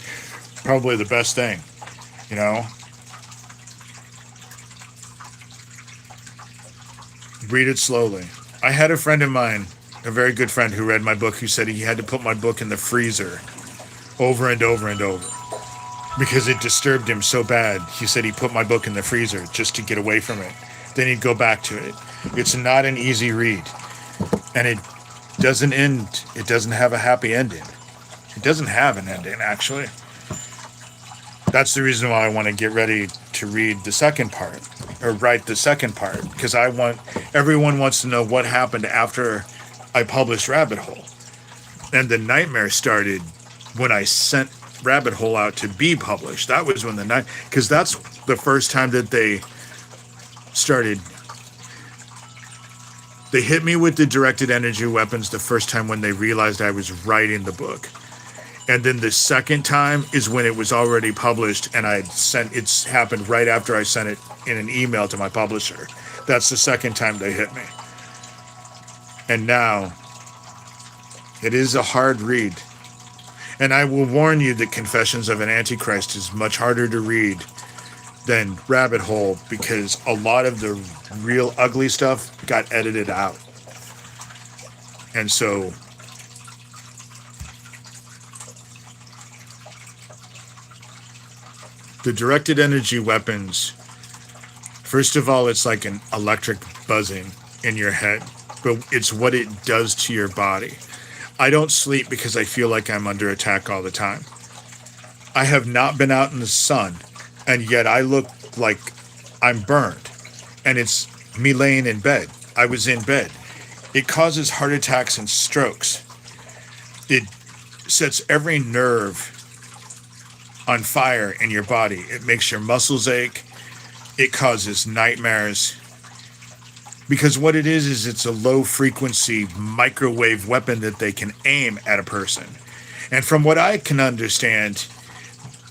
Probably the best thing, you know? Read it slowly. I had a friend of mine, a very good friend, who read my book, who said he had to put my book in the freezer over and over and over because it disturbed him so bad. He said he put my book in the freezer just to get away from it. Then he'd go back to it. It's not an easy read. And it doesn't end. It doesn't have a happy ending. It doesn't have an ending, actually. That's the reason why I want to get ready to read the second part, or write the second part, because everyone wants to know what happened after I published Rabbit Hole. And the nightmare started when I sent Rabbit Hole out to be published. That was when because that's the first time that they hit me with the directed energy weapons the first time when they realized I was writing the book. And then the second time is when it was already published, and it's happened right after I sent it in an email to my publisher. That's the second time they hit me. And now, it is a hard read. And I will warn you that Confessions of an Antichrist is much harder to read than Rabbit Hole, because a lot of the real ugly stuff got edited out. And so, the directed energy weapons, first of all, it's like an electric buzzing in your head, but it's what it does to your body. I don't sleep because I feel like I'm under attack all the time. I have not been out in the sun, and yet I look like I'm burned. And it's me laying in bed. I was in bed. It causes heart attacks and strokes. It sets every nerve on fire in your body. It makes your muscles ache. It causes nightmares. Because what it is it's a low frequency microwave weapon that they can aim at a person. And from what I can understand,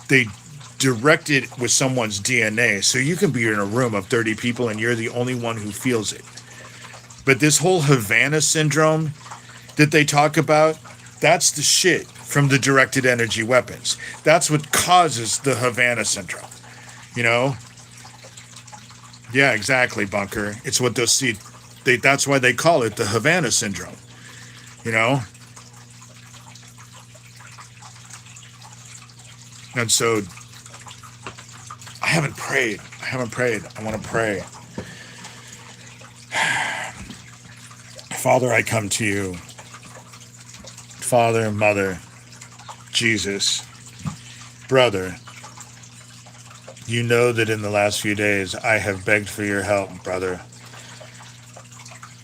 they direct it with someone's DNA. So you can be in a room of 30 people and you're the only one who feels it. But this whole Havana syndrome that they talk about, that's the shit from the directed energy weapons. That's what causes the Havana syndrome. You know? Yeah, exactly, Bunker. It's what they'll see. That's why they call it the Havana syndrome. You know? And so, I haven't prayed. I want to pray. Father, I come to you. Father, Mother, Jesus, brother, you know that in the last few days I have begged for your help, brother.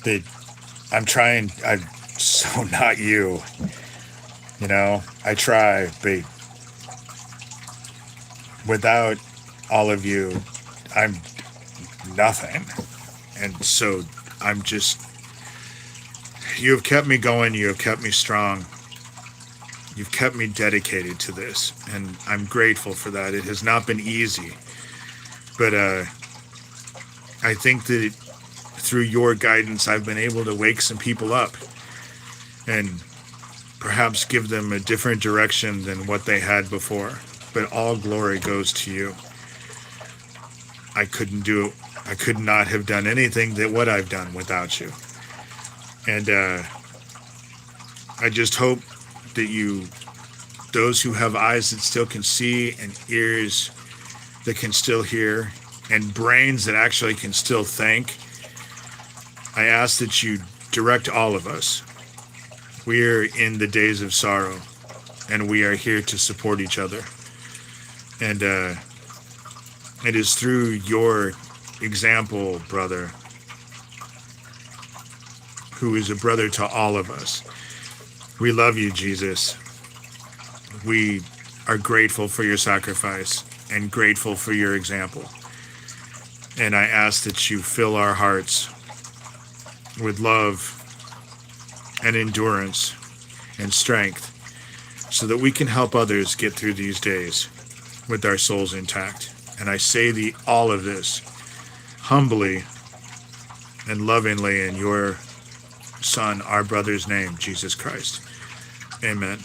That I'm so not you. You know, I try, but without all of you, I'm nothing. And so you have kept me going, you have kept me strong. You've kept me dedicated to this, and I'm grateful for that. It has not been easy, but I think that through your guidance, I've been able to wake some people up and perhaps give them a different direction than what they had before. But all glory goes to you. I could not have done anything that what I've done without you. And I just hope that those who have eyes that still can see and ears that can still hear and brains that actually can still think, I ask that you direct all of us. We are in the days of sorrow, and we are here to support each other. And it is through your example, brother, who is a brother to all of us. We love you, Jesus. We are grateful for your sacrifice and grateful for your example. And I ask that you fill our hearts with love and endurance and strength so that we can help others get through these days with our souls intact. And I say all of this humbly and lovingly in your Son, our brother's name, Jesus Christ. Amen.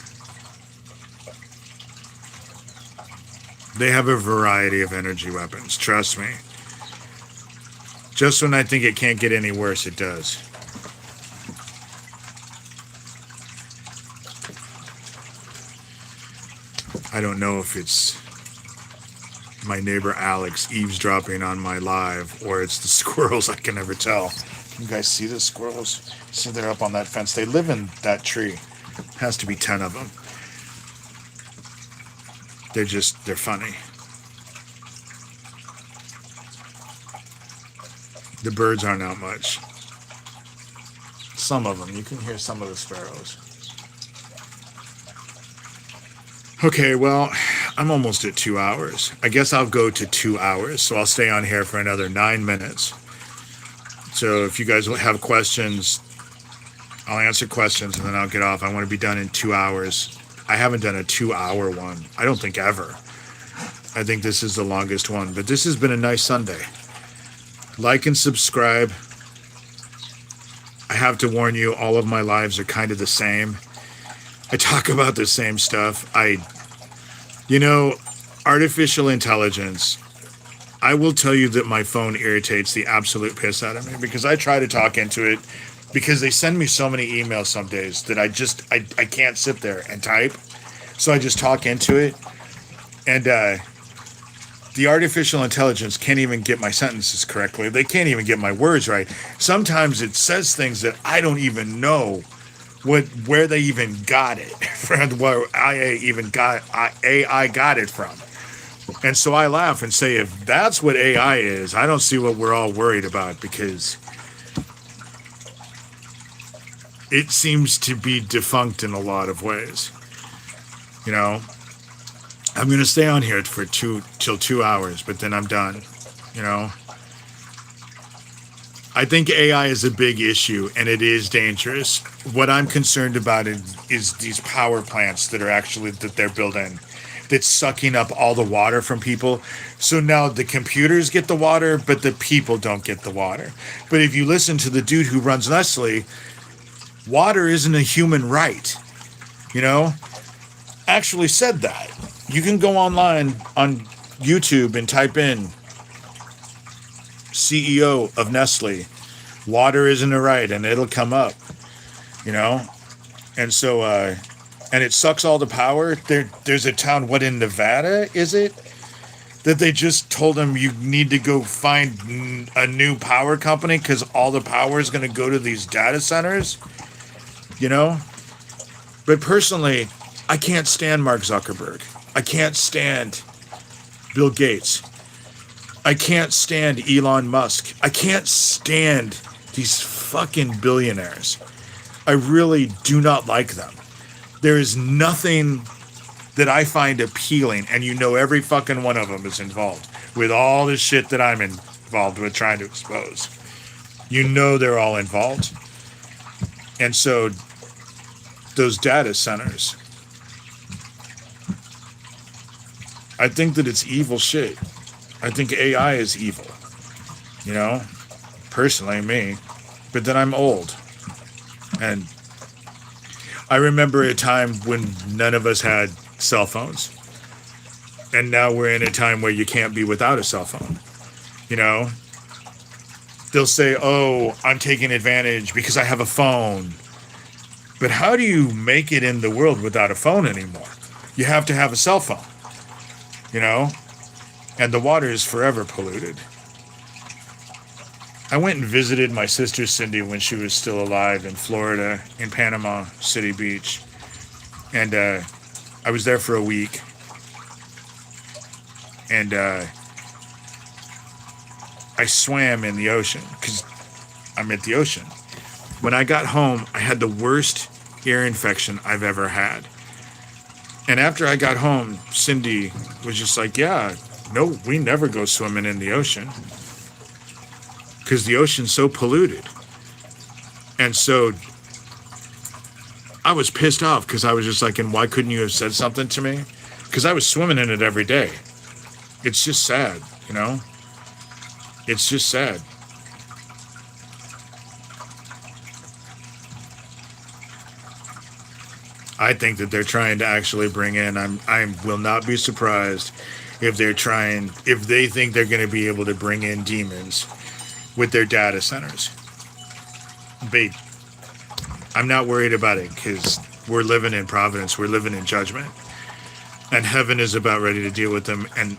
They have a variety of energy weapons, trust me. Just when I think it can't get any worse, it does. I don't know if it's my neighbor Alex eavesdropping on my live or it's the squirrels. I can never tell. Can you guys see the squirrels? See, they're up on that fence. They live in that tree. Has to be 10 of them. They're funny. The birds aren't out much. Some of them. You can hear some of the sparrows. Okay, well, I'm almost at 2 hours. I guess I'll go to 2 hours, so I'll stay on here for another 9 minutes. So if you guys have questions, I'll answer questions and then I'll get off. I want to be done in 2 hours. I haven't done a 2-hour one. I don't think ever. I think this is the longest one, but this has been a nice Sunday. Like and subscribe. I have to warn you, all of my lives are kind of the same. I talk about the same stuff. Artificial intelligence, I will tell you that my phone irritates the absolute piss out of me because I try to talk into it because they send me so many emails some days that I can't sit there and type. So I just talk into it. And the artificial intelligence can't even get my sentences correctly. They can't even get my words right. Sometimes it says things that I don't even know where they even got it from, where AI got it from. And so I laugh and say, if that's what AI is, I don't see what we're all worried about, because it seems to be defunct in a lot of ways. I'm going to stay on here for till 2 hours, but then I'm done. I think AI is a big issue, and it is dangerous. What I'm concerned about is these power plants that they're building, that's sucking up all the water from people. So now the computers get the water, but the people don't get the water. But if you listen to the dude who runs Nestle, water isn't a human right. Actually said that. You can go online on YouTube and type in CEO of Nestle, water isn't a right, and it'll come up, and so and it sucks all the power. There's a town, in Nevada is it, that they just told them you need to go find a new power company because all the power is going to go to these data centers. But personally, I can't stand Mark Zuckerberg. I can't stand Bill Gates. I can't stand Elon Musk. I can't stand these fucking billionaires. I really do not like them. There is nothing that I find appealing, and every fucking one of them is involved with all the shit that I'm involved with trying to expose. They're all involved. And so those data centers, I think that it's evil shit. I think AI is evil, personally, me. But then I'm old. And I remember a time when none of us had cell phones. And now we're in a time where you can't be without a cell phone. They'll say, oh, I'm taking advantage because I have a phone. But how do you make it in the world without a phone anymore? You have to have a cell phone, and the water is forever polluted. I went and visited my sister Cindy when she was still alive in Florida, in Panama City Beach. And I was there for a week. And I swam in the ocean because I'm at the ocean. When I got home, I had the worst ear infection I've ever had. And after I got home, Cindy was just like, yeah, no, we never go swimming in the ocean because the ocean's so polluted. And so I was pissed off because I was just like, and why couldn't you have said something to me? Because I was swimming in it every day. It's just sad, It's just sad. I think that they're trying to actually bring in, I will not be surprised if they think they're going to be able to bring in demons with their data centers. But I'm not worried about it because we're living in providence. We're living in judgment. And heaven is about ready to deal with them. And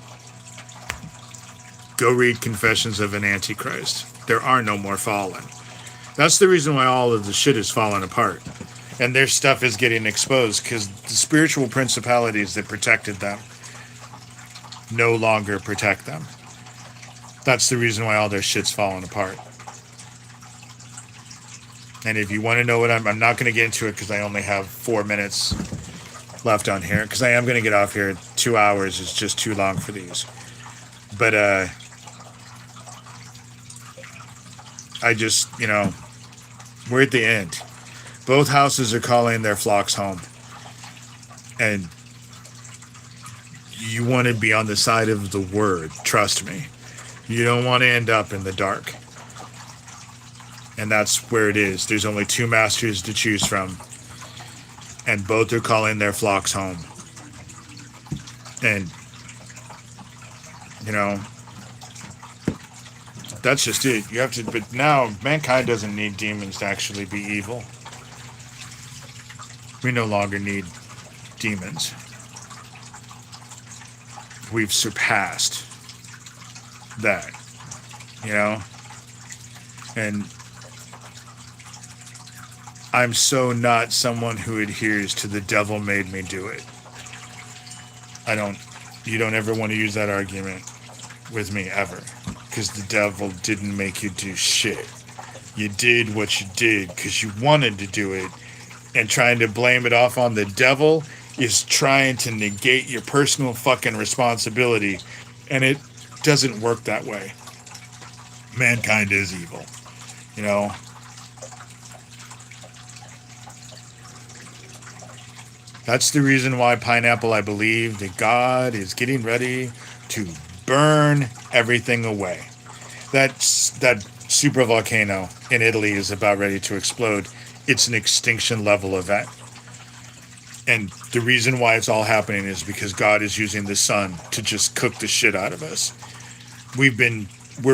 go read Confessions of an Antichrist. There are no more fallen. That's the reason why all of the shit is falling apart. And their stuff is getting exposed because the spiritual principalities that protected them no longer protect them. That's the reason why all their shit's falling apart. And if you want to know what I'm not going to get into it because I only have 4 minutes left on here, because I am going to get off here. 2 hours is just too long for these. But I just, we're at the end. Both houses are calling their flocks home. And you want to be on the side of the word. Trust me. You don't want to end up in the dark. And that's where it is. There's only 2 masters to choose from. And both are calling their flocks home. And, that's just it. You have to, but now mankind doesn't need demons to actually be evil. We no longer need demons. We've surpassed that, and I'm so not someone who adheres to the devil made me do it. You don't ever want to use that argument with me ever, because the devil didn't make you do shit. You did what you did because you wanted to do it, and trying to blame it off on the devil is trying to negate your personal fucking responsibility, and it doesn't work that way. Mankind is evil, That's the reason why Pineapple, I believe that God is getting ready to burn everything away. That super volcano in Italy is about ready to explode. It's an extinction level event. And the reason why it's all happening is because God is using the sun to just cook the shit out of us. We're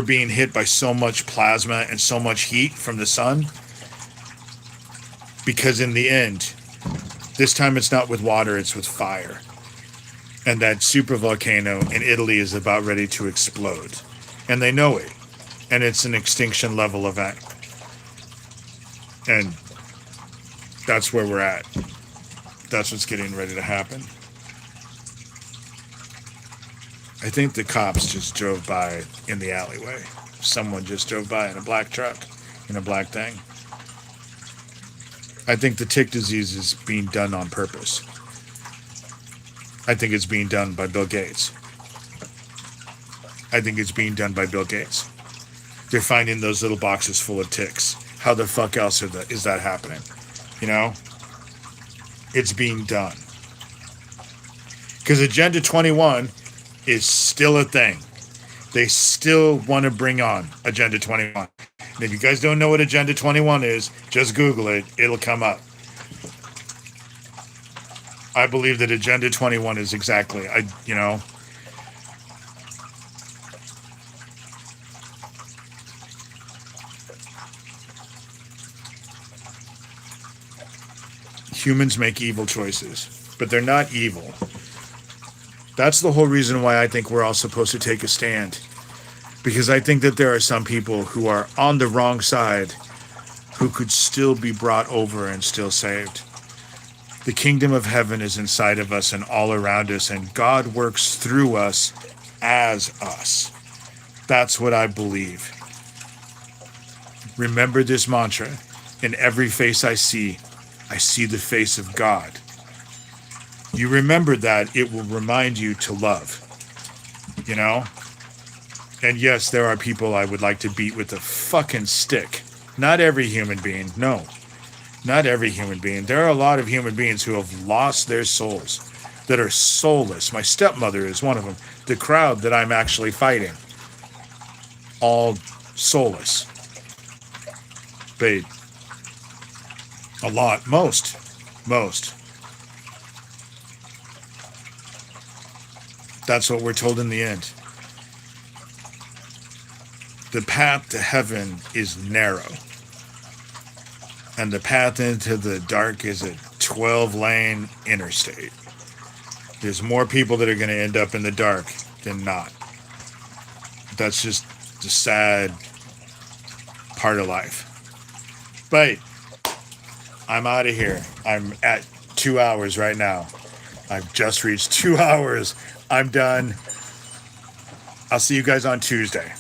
being hit by so much plasma and so much heat from the sun, because in the end, this time it's not with water, it's with fire. And that supervolcano in Italy is about ready to explode. And they know it. And it's an extinction level event. And that's where we're at. That's what's getting ready to happen. I think the cops just drove by in the alleyway. Someone just drove by in a black truck, in a black thing. I think the tick disease is being done on purpose. I think it's being done by Bill Gates. They're finding those little boxes full of ticks. How the fuck else is that happening? It's being done. Because Agenda 21 is still a thing. They still want to bring on Agenda 21. And if you guys don't know what Agenda 21 is, just Google it. It'll come up. I believe that Agenda 21 is exactly, humans make evil choices, but they're not evil. That's the whole reason why I think we're all supposed to take a stand. Because I think that there are some people who are on the wrong side who could still be brought over and still saved. The kingdom of heaven is inside of us and all around us, and God works through us as us. That's what I believe. Remember this mantra. In every face I see the face of God. You remember that, it will remind you to love. And yes, there are people I would like to beat with a fucking stick. Not every human being, no. Not every human being. There are a lot of human beings who have lost their souls, that are soulless. My stepmother is one of them. The crowd that I'm actually fighting, all soulless. But a lot, most. That's what we're told in the end. The path to heaven is narrow. And the path into the dark is a 12-lane interstate. There's more people that are going to end up in the dark than not. That's just the sad part of life. But I'm out of here. I'm at 2 hours right now. I've just reached 2 hours. I'm done. I'll see you guys on Tuesday.